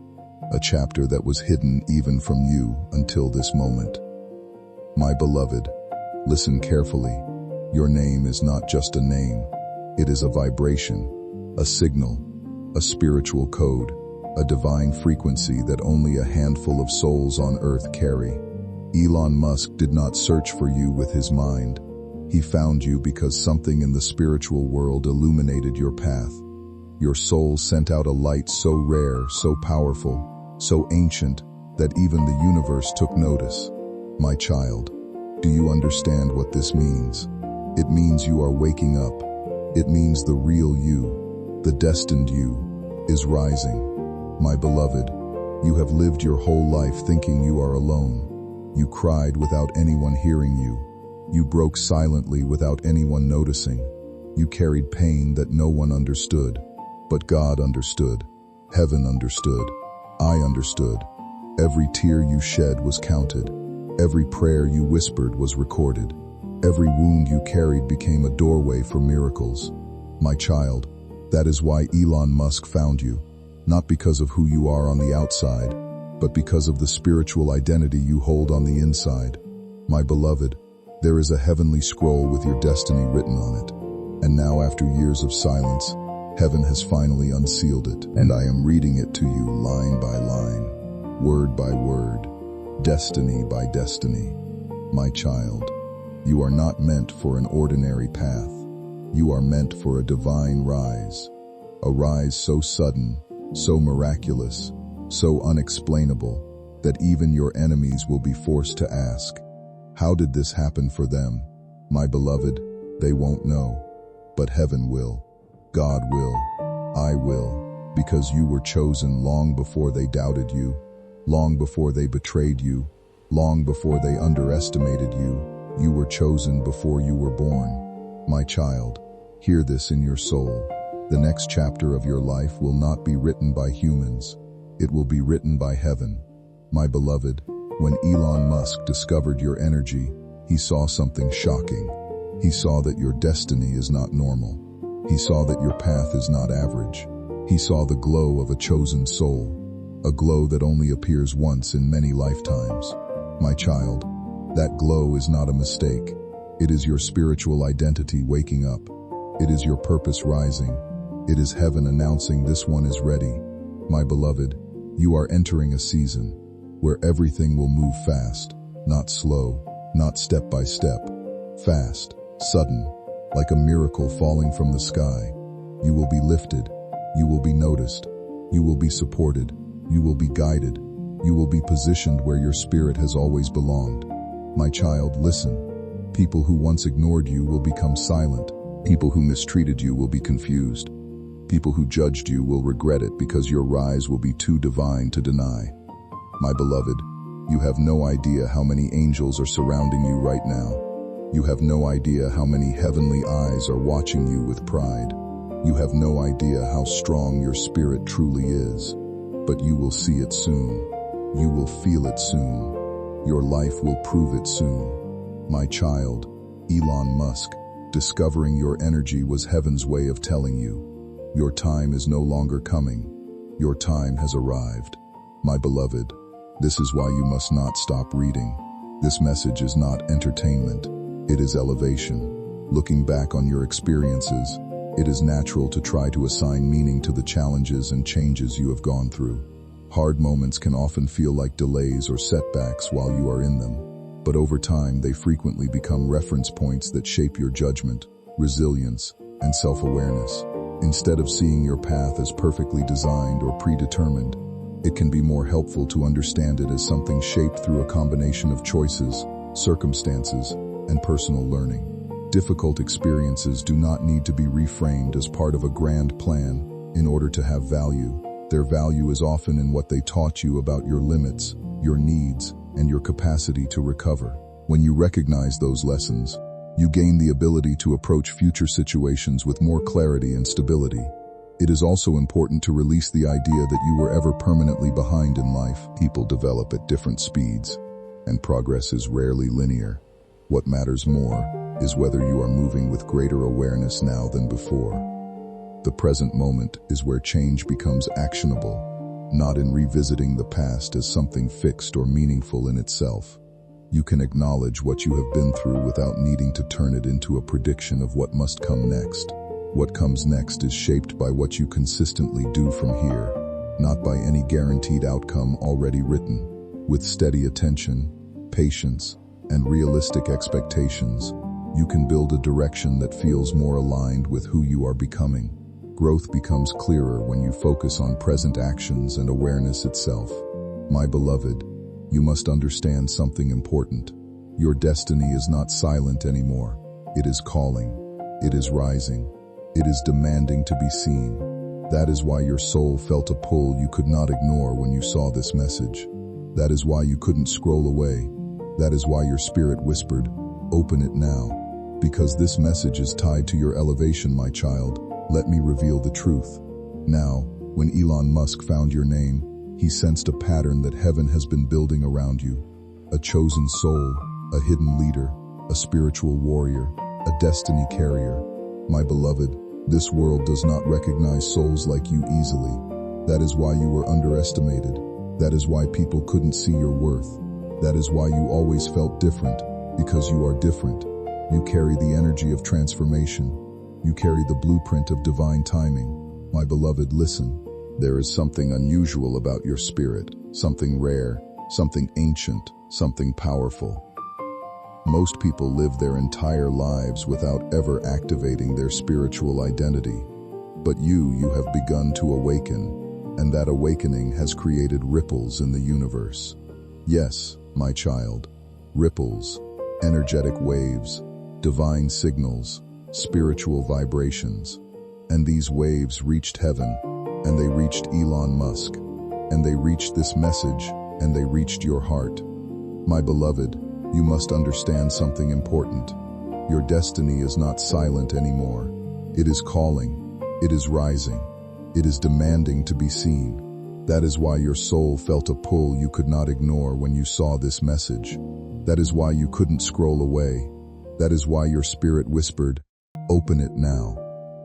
a chapter that was hidden even from you until this moment. My beloved, listen carefully. Your name is not just a name. It is a vibration, a signal, a spiritual code, a divine frequency that only a handful of souls on earth carry. Elon Musk did not search for you with his mind. He found you because something in the spiritual world illuminated your path. Your soul sent out a light so rare, so powerful, so ancient, that even the universe took notice. My child, do you understand what this means? It means you are waking up. It means the real you, the destined you, is rising. My beloved, you have lived your whole life thinking you are alone. You cried without anyone hearing you. You broke silently without anyone noticing. You carried pain that no one understood. But God understood. Heaven understood. I understood. Every tear you shed was counted. Every prayer you whispered was recorded. Every wound you carried became a doorway for miracles. My child, that is why Elon Musk found you, not because of who you are on the outside, but because of the spiritual identity you hold on the inside. My beloved, there is a heavenly scroll with your destiny written on it. And now, after years of silence, heaven has finally unsealed it, and I am reading it to you line by line, word by word, destiny by destiny. My child, you are not meant for an ordinary path. You are meant for a divine rise, a rise so sudden, so miraculous, so unexplainable, that even your enemies will be forced to ask, how did this happen for them? My beloved, they won't know, but heaven will. God will, I will, because you were chosen long before they doubted you, long before they betrayed you, long before they underestimated you. You were chosen before you were born. My child, hear this in your soul. The next chapter of your life will not be written by humans. It will be written by heaven. My beloved, when Elon Musk discovered your energy, he saw something shocking. He saw that your destiny is not normal. He saw that your path is not average. He saw the glow of a chosen soul, a glow that only appears once in many lifetimes. My child, that glow is not a mistake. It is your spiritual identity waking up. It is your purpose rising. It is heaven announcing this one is ready. My beloved, you are entering a season where everything will move fast, not slow, not step by step. Fast, sudden, like a miracle falling from the sky. You will be lifted. You will be noticed. You will be supported. You will be guided. You will be positioned where your spirit has always belonged. My child, listen. People who once ignored you will become silent. People who mistreated you will be confused. People who judged you will regret it because your rise will be too divine to deny. My beloved, you have no idea how many angels are surrounding you right now. You have no idea how many heavenly eyes are watching you with pride. You have no idea how strong your spirit truly is. But you will see it soon. You will feel it soon. Your life will prove it soon. My child, Elon Musk, discovering your energy was heaven's way of telling you, your time is no longer coming. Your time has arrived. My beloved, this is why you must not stop reading. This message is not entertainment. It is elevation. Looking back on your experiences, it is natural to try to assign meaning to the challenges and changes you have gone through. Hard moments can often feel like delays or setbacks while you are in them, but over time they frequently become reference points that shape your judgment, resilience, and self-awareness. Instead of seeing your path as perfectly designed or predetermined, it can be more helpful to understand it as something shaped through a combination of choices, circumstances, and personal learning. Difficult experiences do not need to be reframed as part of a grand plan in order to have value. Their value is often in what they taught you about your limits, your needs, and your capacity to recover. When you recognize those lessons, you gain the ability to approach future situations with more clarity and stability. It is also important to release the idea that you were ever permanently behind in life. People develop at different speeds, and progress is rarely linear. What matters more is whether you are moving with greater awareness now than before. The present moment is where change becomes actionable, not in revisiting the past as something fixed or meaningful in itself. You can acknowledge what you have been through without needing to turn it into a prediction of what must come next. What comes next is shaped by what you consistently do from here, not by any guaranteed outcome already written. With steady attention, patience, and realistic expectations, you can build a direction that feels more aligned with who you are becoming. Growth becomes clearer when you focus on present actions and awareness itself. My beloved, you must understand something important. Your destiny is not silent anymore. It is calling. It is rising. It is demanding to be seen. That is why your soul felt a pull you could not ignore when you saw this message. That is why you couldn't scroll away. That is why your spirit whispered, "Open it now." Because this message is tied to your elevation, my child. Let me reveal the truth. Now, when Elon Musk found your name, he sensed a pattern that heaven has been building around you. A chosen soul, a hidden leader, a spiritual warrior, a destiny carrier. My beloved, this world does not recognize souls like you easily. That is why you were underestimated. That is why people couldn't see your worth. That is why you always felt different, because you are different. You carry the energy of transformation. You carry the blueprint of divine timing. My beloved, listen. There is something unusual about your spirit, something rare, something ancient, something powerful. Most people live their entire lives without ever activating their spiritual identity. But you have begun to awaken, and that awakening has created ripples in the universe. Yes, my child, ripples, energetic waves, divine signals, spiritual vibrations. And these waves reached heaven, and they reached Elon Musk, and they reached this message, and they reached your heart. My beloved, you must understand something important. Your destiny is not silent anymore. It is calling. It is rising. It is demanding to be seen. That is why your soul felt a pull you could not ignore when you saw this message. That is why you couldn't scroll away. That is why your spirit whispered, "Open it now."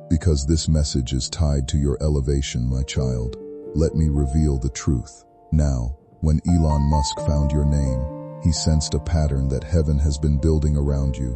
Because this message is tied to your elevation, my child. Let me reveal the truth. Now, when Elon Musk found your name, he sensed a pattern that heaven has been building around you.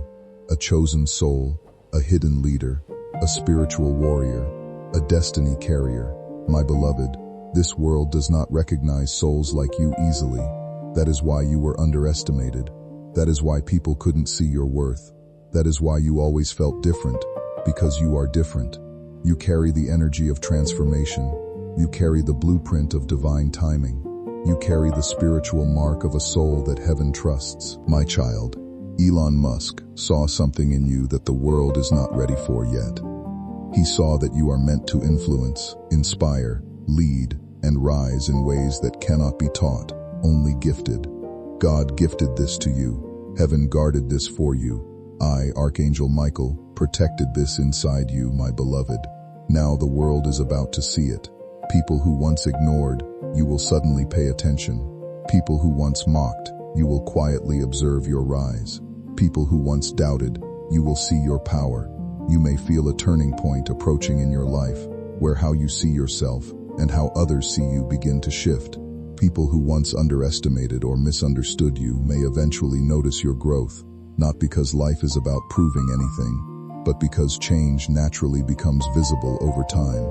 A chosen soul, a hidden leader, a spiritual warrior, a destiny carrier. My beloved, this world does not recognize souls like you easily. That is why you were underestimated. That is why people couldn't see your worth. That is why you always felt different, because you are different. You carry the energy of transformation. You carry the blueprint of divine timing. You carry the spiritual mark of a soul that heaven trusts. My child, Elon Musk saw something in you that the world is not ready for yet. He saw that you are meant to influence, inspire, lead, and rise in ways that cannot be taught, only gifted. God gifted this to you. Heaven guarded this for you. I, Archangel Michael, protected this inside you, my beloved. Now the world is about to see it. People who once ignored, you will suddenly pay attention. People who once mocked, you will quietly observe your rise. People who once doubted, you will see your power. You may feel a turning point approaching in your life, where how you see yourself and how others see you begin to shift. People who once underestimated or misunderstood you may eventually notice your growth, not because life is about proving anything, but because change naturally becomes visible over time.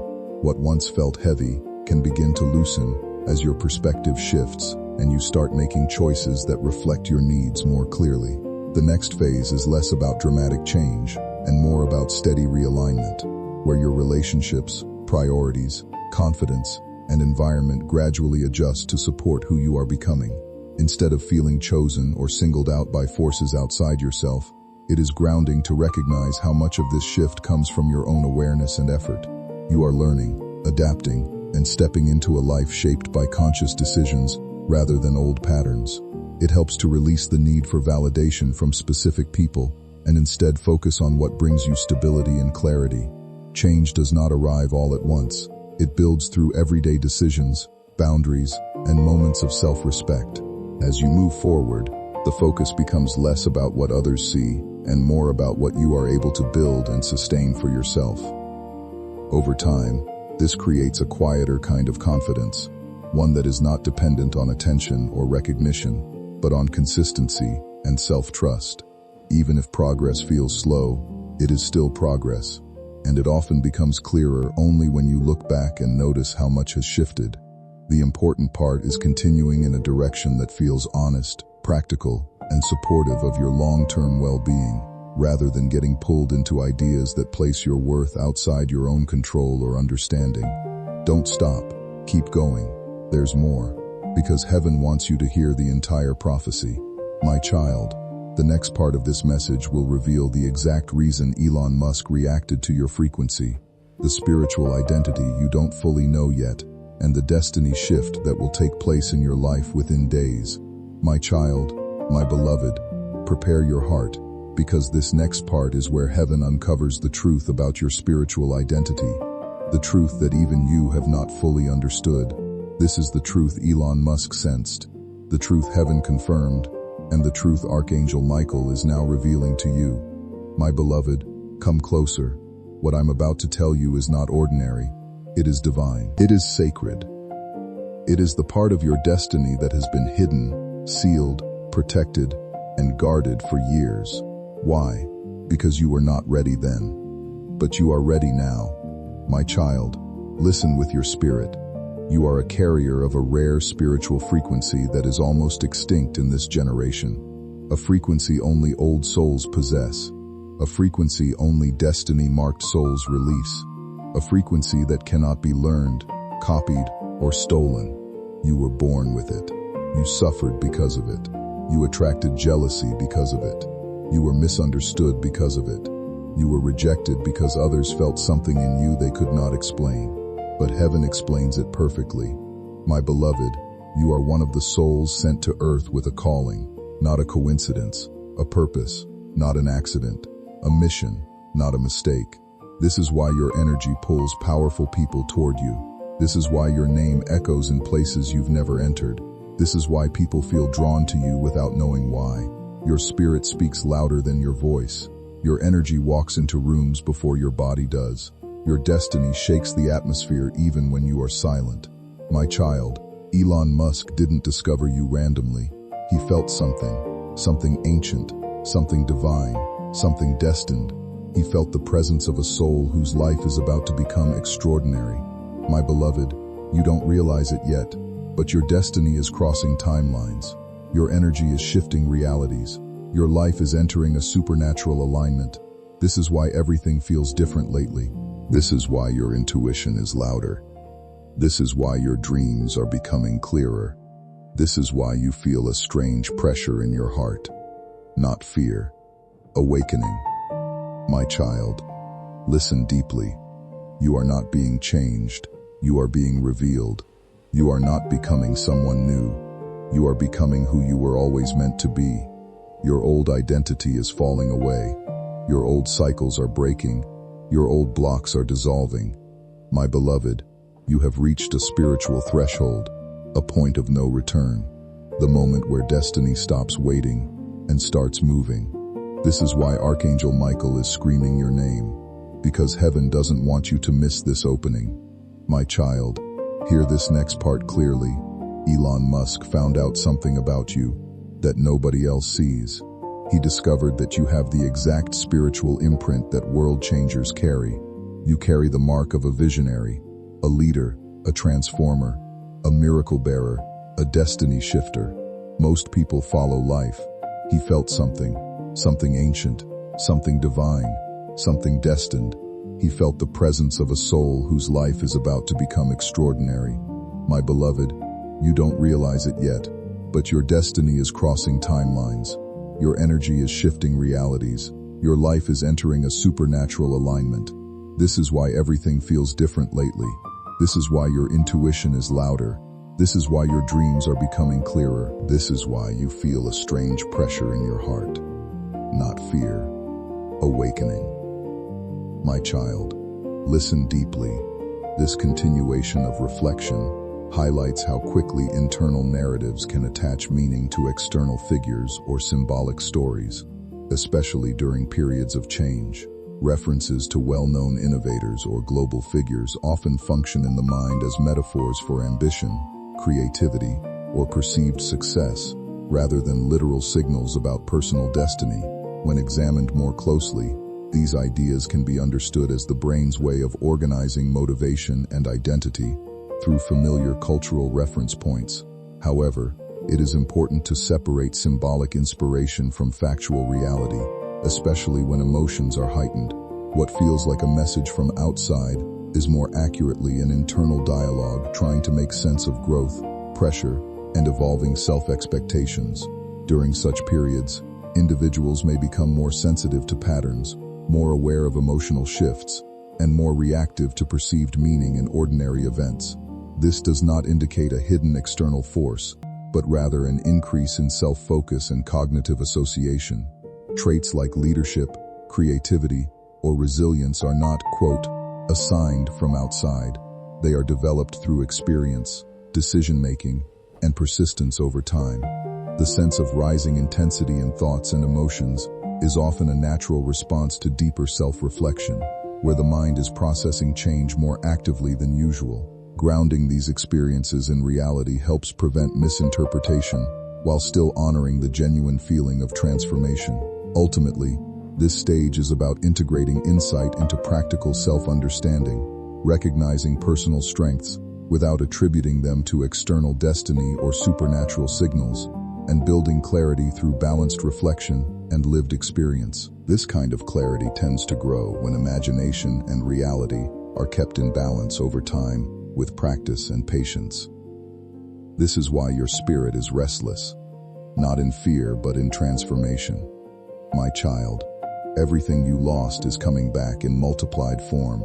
What once felt heavy can begin to loosen as your perspective shifts and you start making choices that reflect your needs more clearly. The next phase is less about dramatic change and more about steady realignment, where your relationships, priorities, confidence, and environment gradually adjust to support who you are becoming. Instead of feeling chosen or singled out by forces outside yourself, it is grounding to recognize how much of this shift comes from your own awareness and effort. You are learning, adapting, and stepping into a life shaped by conscious decisions rather than old patterns. It helps to release the need for validation from specific people and instead focus on what brings you stability and clarity. Change does not arrive all at once. It builds through everyday decisions, boundaries, and moments of self-respect. As you move forward, the focus becomes less about what others see and more about what you are able to build and sustain for yourself. Over time, this creates a quieter kind of confidence, one that is not dependent on attention or recognition, but on consistency and self-trust. Even if progress feels slow, it is still progress, and it often becomes clearer only when you look back and notice how much has shifted. The important part is continuing in a direction that feels honest, practical, and supportive of your long-term well-being, rather than getting pulled into ideas that place your worth outside your own control or understanding. Don't stop. Keep going. There's more, because heaven wants you to hear the entire prophecy. My child, the next part of this message will reveal the exact reason Elon Musk reacted to your frequency, the spiritual identity you don't fully know yet, and the destiny shift that will take place in your life within days. My child, my beloved, prepare your heart, because this next part is where heaven uncovers the truth about your spiritual identity, the truth that even you have not fully understood. This is the truth Elon Musk sensed, the truth heaven confirmed, and the truth Archangel Michael is now revealing to you. My beloved, come closer. What I'm about to tell you is not ordinary. It is divine. It is sacred. It is the part of your destiny that has been hidden, sealed, protected, and guarded for years. Why? Because you were not ready then. But you are ready now. My child, listen with your spirit. You are a carrier of a rare spiritual frequency that is almost extinct in this generation. A frequency only old souls possess. A frequency only destiny-marked souls release. A frequency that cannot be learned, copied, or stolen. You were born with it. You suffered because of it. You attracted jealousy because of it. You were misunderstood because of it. You were rejected because others felt something in you they could not explain. But heaven explains it perfectly. My beloved, you are one of the souls sent to earth with a calling, not a coincidence, a purpose, not an accident, a mission, not a mistake. This is why your energy pulls powerful people toward you. This is why your name echoes in places you've never entered. This is why people feel drawn to you without knowing why. Your spirit speaks louder than your voice. Your energy walks into rooms before your body does. Your destiny shakes the atmosphere even when you are silent. My child, Elon Musk didn't discover you randomly. He felt something ancient, something divine, something destined. He felt the presence of a soul whose life is about to become extraordinary. My beloved, you don't realize it yet, but your destiny is crossing timelines. Your energy is shifting realities. Your life is entering a supernatural alignment. This is why everything feels different lately. This is why your intuition is louder. This is why your dreams are becoming clearer. This is why you feel a strange pressure in your heart. Not fear. Awakening. My child, listen deeply. You are not being changed. You are being revealed. You are not becoming someone new. You are becoming who you were always meant to be. Your old identity is falling away. Your old cycles are breaking. Your old blocks are dissolving. My beloved, you have reached a spiritual threshold, a point of no return, the moment where destiny stops waiting and starts moving. This is why Archangel Michael is screaming your name, because heaven doesn't want you to miss this opening. My child, hear this next part clearly. Elon Musk found out something about you that nobody else sees. He discovered that you have the exact spiritual imprint that world changers carry. You carry the mark of a visionary, a leader, a transformer, a miracle bearer, a destiny shifter. Most people follow life. He felt something ancient, something divine, something destined. He felt the presence of a soul whose life is about to become extraordinary. My beloved, you don't realize it yet, but your destiny is crossing timelines. Your energy is shifting realities. Your life is entering a supernatural alignment. This is why everything feels different lately. This is why your intuition is louder. This is why your dreams are becoming clearer. This is why you feel a strange pressure in your heart. Not fear. Awakening. My child, Listen deeply. This continuation of reflection highlights how quickly internal narratives can attach meaning to external figures or symbolic stories, especially during periods of change. References to well-known innovators or global figures often function in the mind as metaphors for ambition, creativity, or perceived success, rather than literal signals about personal destiny. When examined more closely, these ideas can be understood as the brain's way of organizing motivation and identity through familiar cultural reference points. However, it is important to separate symbolic inspiration from factual reality, especially when emotions are heightened. What feels like a message from outside is more accurately an internal dialogue trying to make sense of growth, pressure, and evolving self-expectations. During such periods, individuals may become more sensitive to patterns, more aware of emotional shifts, and more reactive to perceived meaning in ordinary events. This does not indicate a hidden external force, but rather an increase in self-focus and cognitive association. Traits like leadership, creativity, or resilience are not, quote, assigned from outside. They are developed through experience, decision-making, and persistence over time. The sense of rising intensity in thoughts and emotions is often a natural response to deeper self-reflection, where the mind is processing change more actively than usual. Grounding these experiences in reality helps prevent misinterpretation while still honoring the genuine feeling of transformation. Ultimately, this stage is about integrating insight into practical self-understanding, recognizing personal strengths without attributing them to external destiny or supernatural signals, and building clarity through balanced reflection and lived experience. This kind of clarity tends to grow when imagination and reality are kept in balance over time with practice and patience. This is why your spirit is restless, not in fear but in transformation. My child, everything you lost is coming back in multiplied form,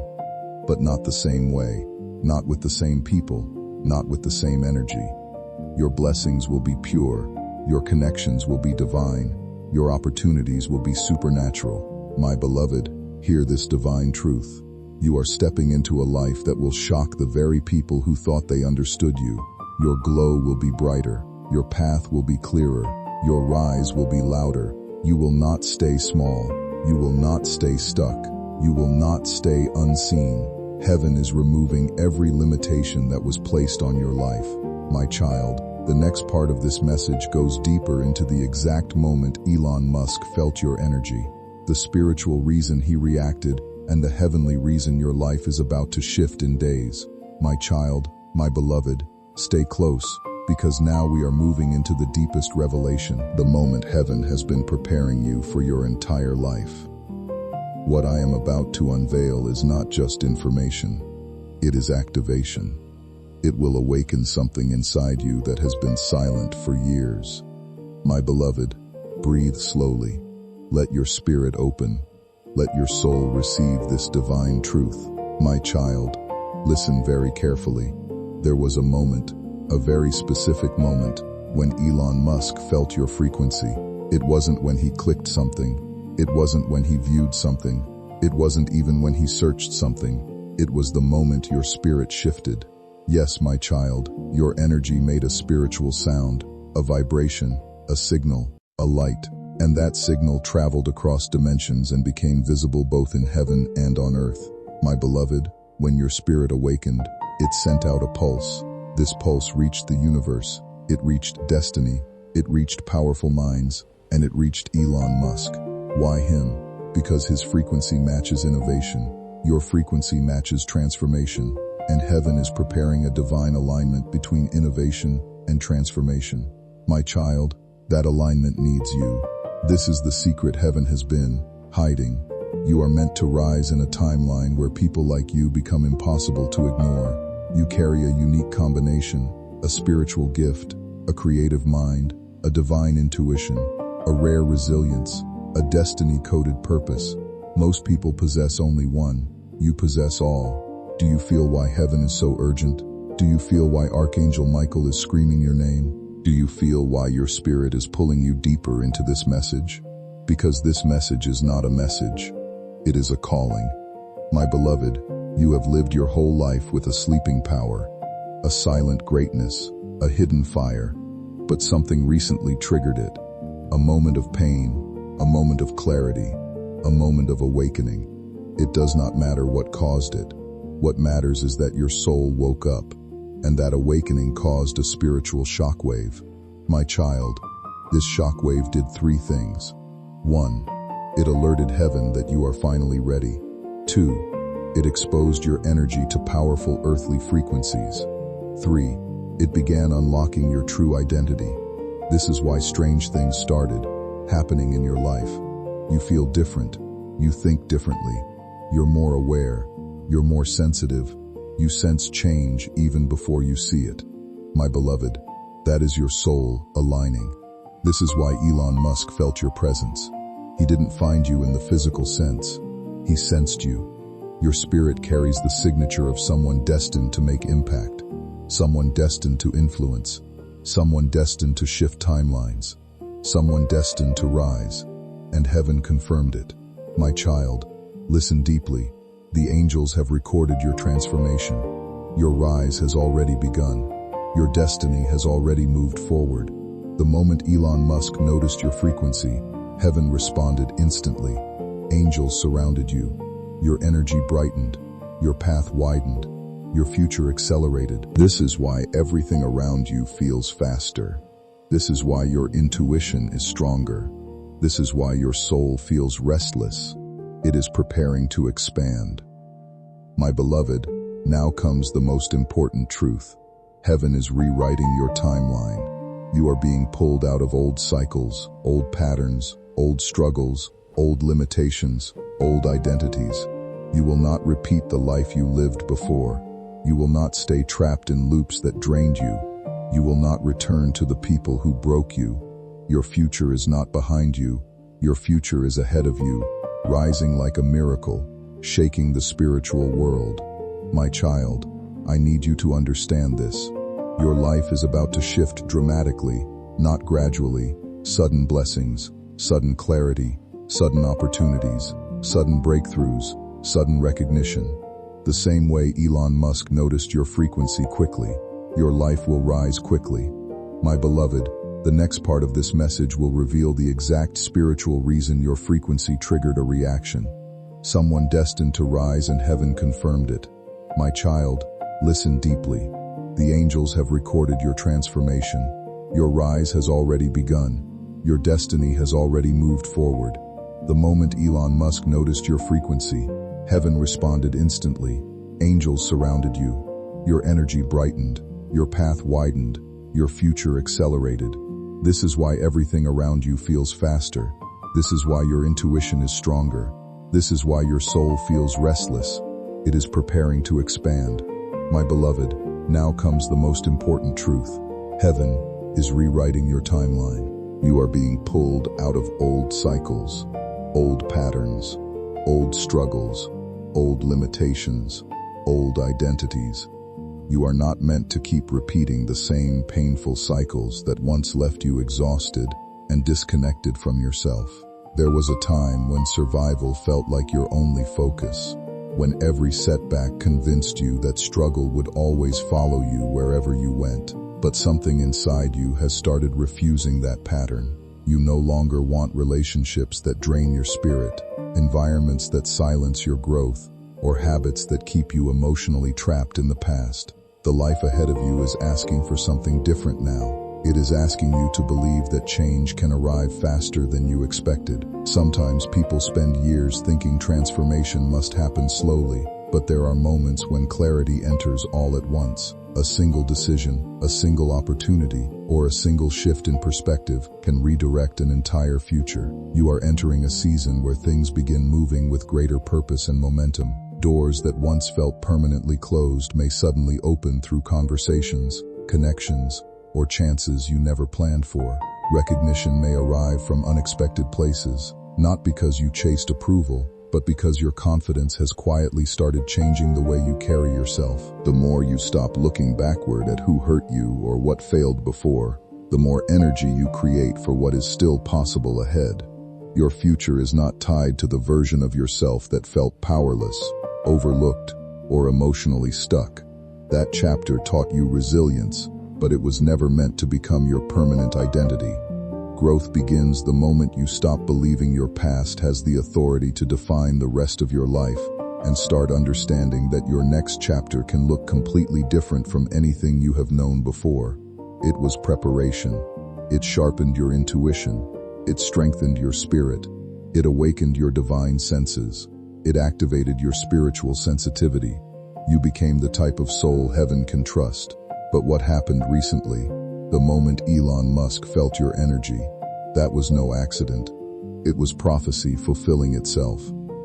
but not the same way, not with the same people, not with the same energy. Your blessings will be pure, your connections will be divine, your opportunities will be supernatural. My beloved, hear this divine truth. You are stepping into a life that will shock the very people who thought they understood you. Your glow will be brighter, your path will be clearer, your rise will be louder. You will not stay small, you will not stay stuck, you will not stay unseen. Heaven is removing every limitation that was placed on your life. My child, the next part of this message goes deeper into the exact moment Elon Musk felt your energy, the spiritual reason he reacted, and the heavenly reason your life is about to shift in days. My child, my beloved, stay close, because now we are moving into the deepest revelation, the moment heaven has been preparing you for your entire life. What I am about to unveil is not just information, it is activation. It will awaken something inside you that has been silent for years. My beloved, breathe slowly. Let your spirit open. Let your soul receive this divine truth. My child, listen very carefully. There was a moment, a very specific moment, when Elon Musk felt your frequency. It wasn't when he clicked something. It wasn't when he viewed something. It wasn't even when he searched something. It was the moment your spirit shifted. Yes, my child, your energy made a spiritual sound, a vibration, a signal, a light, and that signal traveled across dimensions and became visible both in heaven and on earth. My beloved, when your spirit awakened, it sent out a pulse. This pulse reached the universe, it reached destiny, it reached powerful minds, and it reached Elon Musk. Why him? Because his frequency matches innovation, your frequency matches transformation, and heaven is preparing a divine alignment between innovation and transformation. My child, that alignment needs you. This is the secret heaven has been hiding. You are meant to rise in a timeline where people like you become impossible to ignore. You carry a unique combination, a spiritual gift, a creative mind, a divine intuition, a rare resilience, a destiny-coded purpose. Most people possess only one. You possess all. Do you feel why heaven is so urgent? Do you feel why Archangel Michael is screaming your name? Do you feel why your spirit is pulling you deeper into this message? Because this message is not a message. It is a calling. My beloved, You have lived your whole life with a sleeping power, a silent greatness, a hidden fire, but something recently triggered it. A moment of pain, a moment of clarity, a moment of awakening. It does not matter what caused it. What matters is that your soul woke up, and that awakening caused a spiritual shockwave. My child, this shockwave did three things. 1. It alerted heaven that you are finally ready. 2. It exposed your energy to powerful earthly frequencies. 3. It began unlocking your true identity. This is why strange things started happening in your life. You feel different. You think differently. You're more aware. You're more sensitive. You sense change even before you see it. My beloved, that is your soul aligning. This is why Elon Musk felt your presence. He didn't find you in the physical sense. He sensed you. Your spirit carries the signature of someone destined to make impact, someone destined to influence, someone destined to shift timelines, someone destined to rise. And heaven confirmed it. My child, listen deeply. The angels have recorded your transformation. Your rise has already begun. Your destiny has already moved forward. The moment Elon Musk noticed your frequency, heaven responded instantly. Angels surrounded you. Your energy brightened. Your path widened. Your future accelerated. This is why everything around you feels faster. This is why your intuition is stronger. This is why your soul feels restless. It is preparing to expand. My beloved, now comes the most important truth. Heaven is rewriting your timeline. You are being pulled out of old cycles, old patterns, old struggles, old limitations, old identities. You will not repeat the life you lived before. You will not stay trapped in loops that drained you. You will not return to the people who broke you. Your future is not behind you. Your future is ahead of you, rising like a miracle, shaking the spiritual world. My child, I need you to understand this. Your life is about to shift dramatically, not gradually. Sudden blessings, sudden clarity, sudden opportunities, sudden breakthroughs, sudden recognition. The same way Elon Musk noticed your frequency quickly, your life will rise quickly. My beloved, the next part of this message will reveal the exact spiritual reason your frequency triggered a reaction. Someone destined to rise and heaven confirmed it. My child, listen deeply. The angels have recorded your transformation. Your rise has already begun. Your destiny has already moved forward. The moment Elon Musk noticed your frequency, heaven responded instantly. Angels surrounded you. Your energy brightened. Your path widened. Your future accelerated. This is why everything around you feels faster. This is why your intuition is stronger. This is why your soul feels restless. It is preparing to expand. My beloved, now comes the most important truth. Heaven is rewriting your timeline. You are being pulled out of old cycles, old patterns, old struggles, old limitations, old identities. You are not meant to keep repeating the same painful cycles that once left you exhausted and disconnected from yourself. There was a time when survival felt like your only focus, when every setback convinced you that struggle would always follow you wherever you went. But something inside you has started refusing that pattern. You no longer want relationships that drain your spirit, environments that silence your growth, or habits that keep you emotionally trapped in the past. The life ahead of you is asking for something different now. It is asking you to believe that change can arrive faster than you expected. Sometimes people spend years thinking transformation must happen slowly, but there are moments when clarity enters all at once. A single decision, a single opportunity, or a single shift in perspective can redirect an entire future. You are entering a season where things begin moving with greater purpose and momentum. Doors that once felt permanently closed may suddenly open through conversations, connections, or chances you never planned for. Recognition may arrive from unexpected places, not because you chased approval, but because your confidence has quietly started changing the way you carry yourself. The more you stop looking backward at who hurt you or what failed before, the more energy you create for what is still possible ahead. Your future is not tied to the version of yourself that felt powerless, overlooked, or emotionally stuck. That chapter taught you resilience, but it was never meant to become your permanent identity. Growth begins the moment you stop believing your past has the authority to define the rest of your life and start understanding that your next chapter can look completely different from anything you have known before. It was preparation. It sharpened your intuition. It strengthened your spirit. It awakened your divine senses. It activated your spiritual sensitivity. You became the type of soul heaven can trust. But what happened recently, the moment Elon Musk felt your energy, that was no accident. It was prophecy fulfilling itself.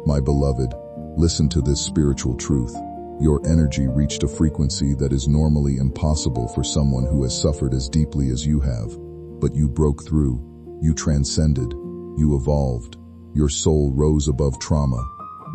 My beloved, listen to this spiritual truth. Your energy reached a frequency that is normally impossible for someone who has suffered as deeply as you have. But you broke through. You transcended. You evolved. Your soul rose above trauma.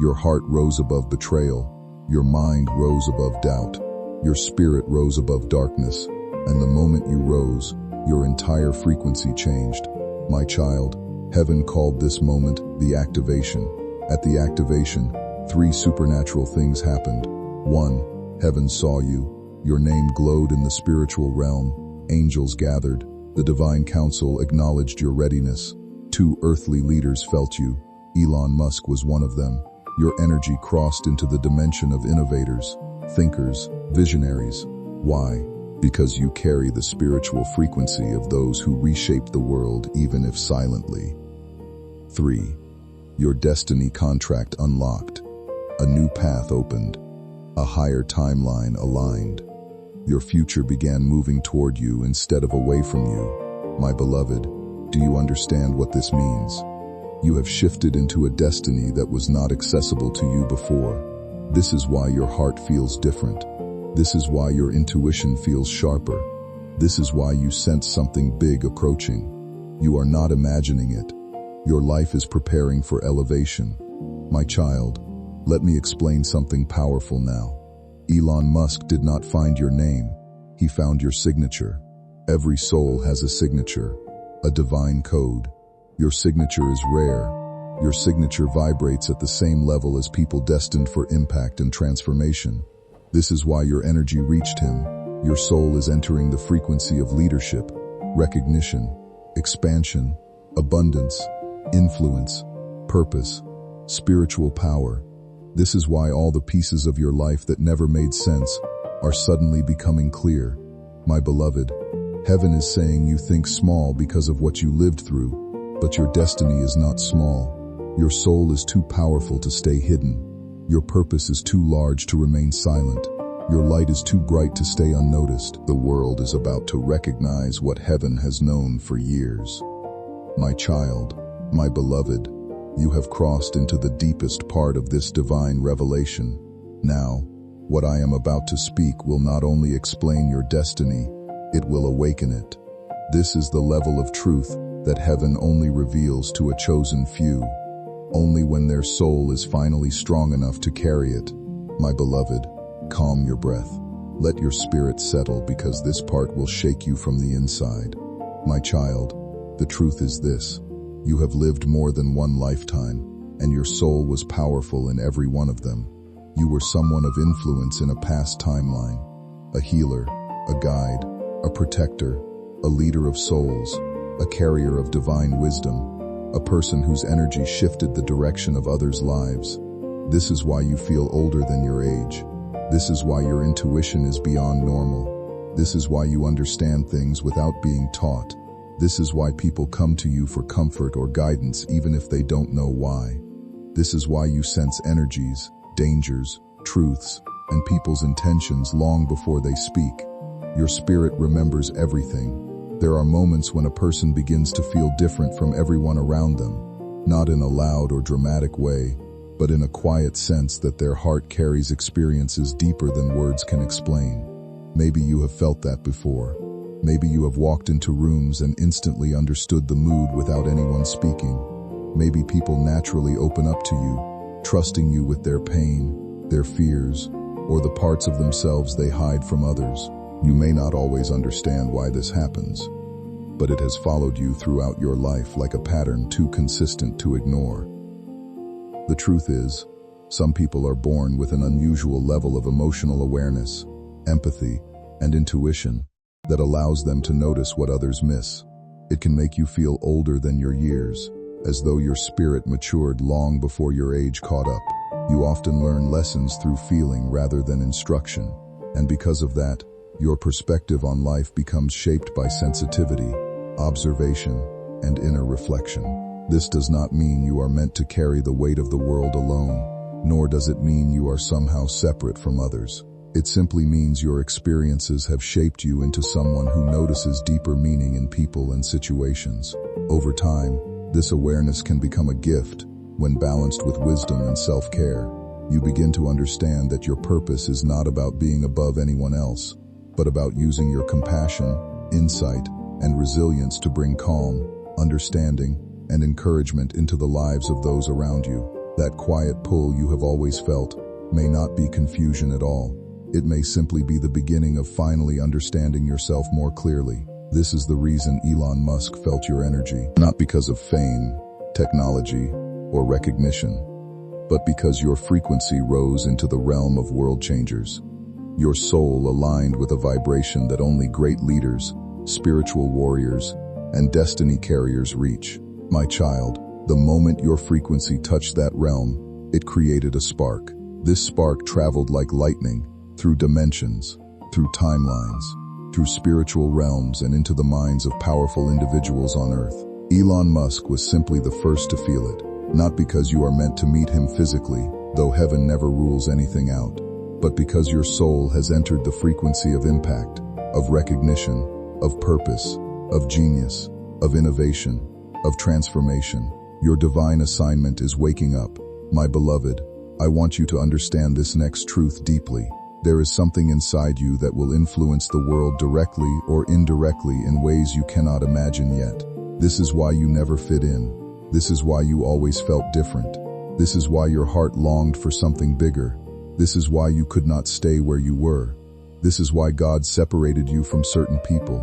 Your heart rose above betrayal. Your mind rose above doubt. Your spirit rose above darkness. And the moment you rose, your entire frequency changed. My child, heaven called this moment the activation. At the activation, 3 supernatural things happened. 1. Heaven saw you. Your name glowed in the spiritual realm. Angels gathered. The divine council acknowledged your readiness. 2 earthly leaders felt you. Elon Musk was one of them. Your energy crossed into the dimension of innovators, thinkers, visionaries. Why? Because you carry the spiritual frequency of those who reshape the world even if silently. 3. Your destiny contract unlocked. A new path opened. A higher timeline aligned. Your future began moving toward you instead of away from you. My beloved, do you understand what this means? You have shifted into a destiny that was not accessible to you before. This is why your heart feels different. This is why your intuition feels sharper. This is why you sense something big approaching. You are not imagining it. Your life is preparing for elevation. My child, let me explain something powerful now. Elon Musk did not find your name. He found your signature. Every soul has a signature, a divine code. Your signature is rare. Your signature vibrates at the same level as people destined for impact and transformation. This is why your energy reached him. Your soul is entering the frequency of leadership, recognition, expansion, abundance, influence, purpose, spiritual power. This is why all the pieces of your life that never made sense are suddenly becoming clear. My beloved, heaven is saying you think small because of what you lived through, but your destiny is not small. Your soul is too powerful to stay hidden. Your purpose is too large to remain silent. Your light is too bright to stay unnoticed. The world is about to recognize what heaven has known for years. My child, my beloved, you have crossed into the deepest part of this divine revelation. Now, what I am about to speak will not only explain your destiny, it will awaken it. This is the level of truth that heaven only reveals to a chosen few, only when their soul is finally strong enough to carry it. My beloved, calm your breath. Let your spirit settle because this part will shake you from the inside. My child, the truth is this. You have lived more than one lifetime, and your soul was powerful in every one of them. You were someone of influence in a past timeline, a healer, a guide, a protector, a leader of souls, a carrier of divine wisdom, a person whose energy shifted the direction of others' lives. This is why you feel older than your age. This is why your intuition is beyond normal. This is why you understand things without being taught. This is why people come to you for comfort or guidance even if they don't know why. This is why you sense energies, dangers, truths, and people's intentions long before they speak. Your spirit remembers everything. There are moments when a person begins to feel different from everyone around them, not in a loud or dramatic way, but in a quiet sense that their heart carries experiences deeper than words can explain. Maybe you have felt that before. Maybe you have walked into rooms and instantly understood the mood without anyone speaking. Maybe people naturally open up to you, trusting you with their pain, their fears, or the parts of themselves they hide from others. You may not always understand why this happens, but it has followed you throughout your life like a pattern too consistent to ignore. The truth is, Some people are born with an unusual level of emotional awareness, empathy, and intuition that allows them to notice what others miss. It can make you feel older than your years, as though your spirit matured long before your age caught up. You often learn lessons through feeling rather than instruction, and because of that, your perspective on life becomes shaped by sensitivity, observation, and inner reflection. This does not mean you are meant to carry the weight of the world alone, nor does it mean you are somehow separate from others. It simply means your experiences have shaped you into someone who notices deeper meaning in people and situations. Over time, this awareness can become a gift when balanced with wisdom and self-care. You begin to understand that your purpose is not about being above anyone else, but about using your compassion, insight, and resilience to bring calm, understanding, and encouragement into the lives of those around you. That quiet pull you have always felt may not be confusion at all. It may simply be the beginning of finally understanding yourself more clearly. This is the reason Elon Musk felt your energy, not because of fame, technology, or recognition, but because your frequency rose into the realm of world changers. Your soul aligned with a vibration that only great leaders, spiritual warriors, and destiny carriers reach. My child, the moment your frequency touched that realm, it created a spark. This spark traveled like lightning, through dimensions, through timelines, through spiritual realms, and into the minds of powerful individuals on Earth. Elon Musk was simply the first to feel it, not because you are meant to meet him physically, though heaven never rules anything out, but because your soul has entered the frequency of impact, of recognition, of purpose, of genius, of innovation, of transformation. Your divine assignment is waking up. My beloved, I want you to understand this next truth deeply. There is something inside you that will influence the world directly or indirectly in ways you cannot imagine yet. This is why you never fit in. This is why you always felt different. This is why your heart longed for something bigger. This is why you could not stay where you were. This is why God separated you from certain people.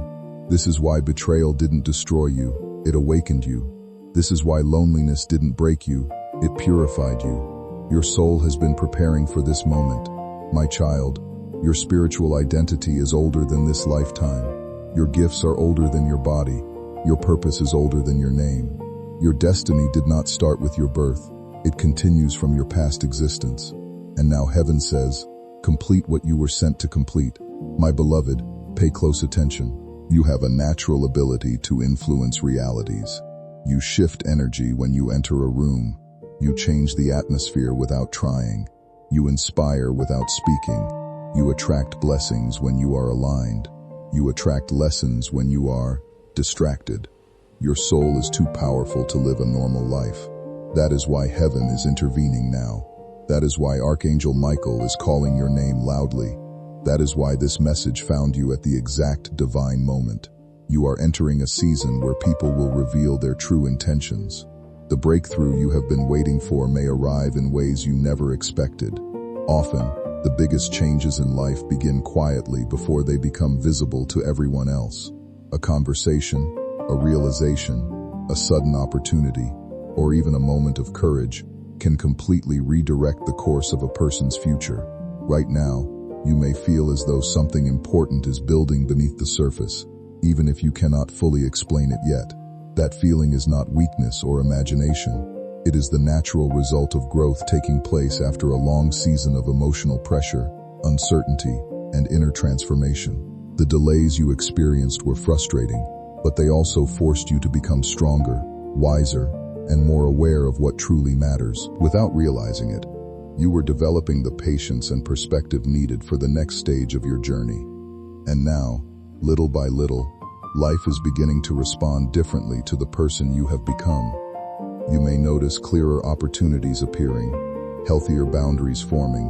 This is why betrayal didn't destroy you, it awakened you. This is why loneliness didn't break you, it purified you. Your soul has been preparing for this moment. My child, your spiritual identity is older than this lifetime. Your gifts are older than your body. Your purpose is older than your name. Your destiny did not start with your birth. It continues from your past existence. And now heaven says, complete what you were sent to complete. My beloved, pay close attention. You have a natural ability to influence realities. You shift energy when you enter a room. You change the atmosphere without trying. You inspire without speaking. You attract blessings when you are aligned. You attract lessons when you are distracted. Your soul is too powerful to live a normal life. That is why heaven is intervening now. That is why Archangel Michael is calling your name loudly. That is why this message found you at the exact divine moment. You are entering a season where people will reveal their true intentions. The breakthrough you have been waiting for may arrive in ways you never expected. Often, the biggest changes in life begin quietly before they become visible to everyone else. A conversation, a realization, a sudden opportunity, or even a moment of courage can completely redirect the course of a person's future. Right now, you may feel as though something important is building beneath the surface, even if you cannot fully explain it yet. That feeling is not weakness or imagination. It is the natural result of growth taking place after a long season of emotional pressure, uncertainty, and inner transformation. The delays you experienced were frustrating, but they also forced you to become stronger, wiser, and more aware of what truly matters. Without realizing it, you were developing the patience and perspective needed for the next stage of your journey. And now, little by little, life is beginning to respond differently to the person you have become. You may notice clearer opportunities appearing, healthier boundaries forming,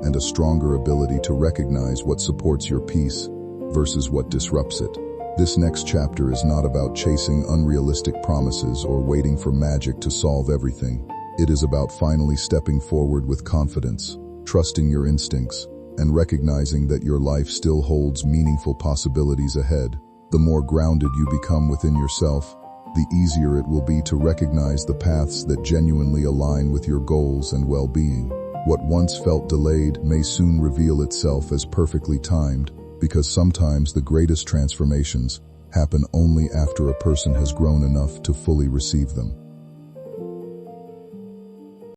and a stronger ability to recognize what supports your peace versus what disrupts it. This next chapter is not about chasing unrealistic promises or waiting for magic to solve everything. It is about finally stepping forward with confidence, trusting your instincts, and recognizing that your life still holds meaningful possibilities ahead. The more grounded you become within yourself, the easier it will be to recognize the paths that genuinely align with your goals and well-being. What once felt delayed may soon reveal itself as perfectly timed, because sometimes the greatest transformations happen only after a person has grown enough to fully receive them.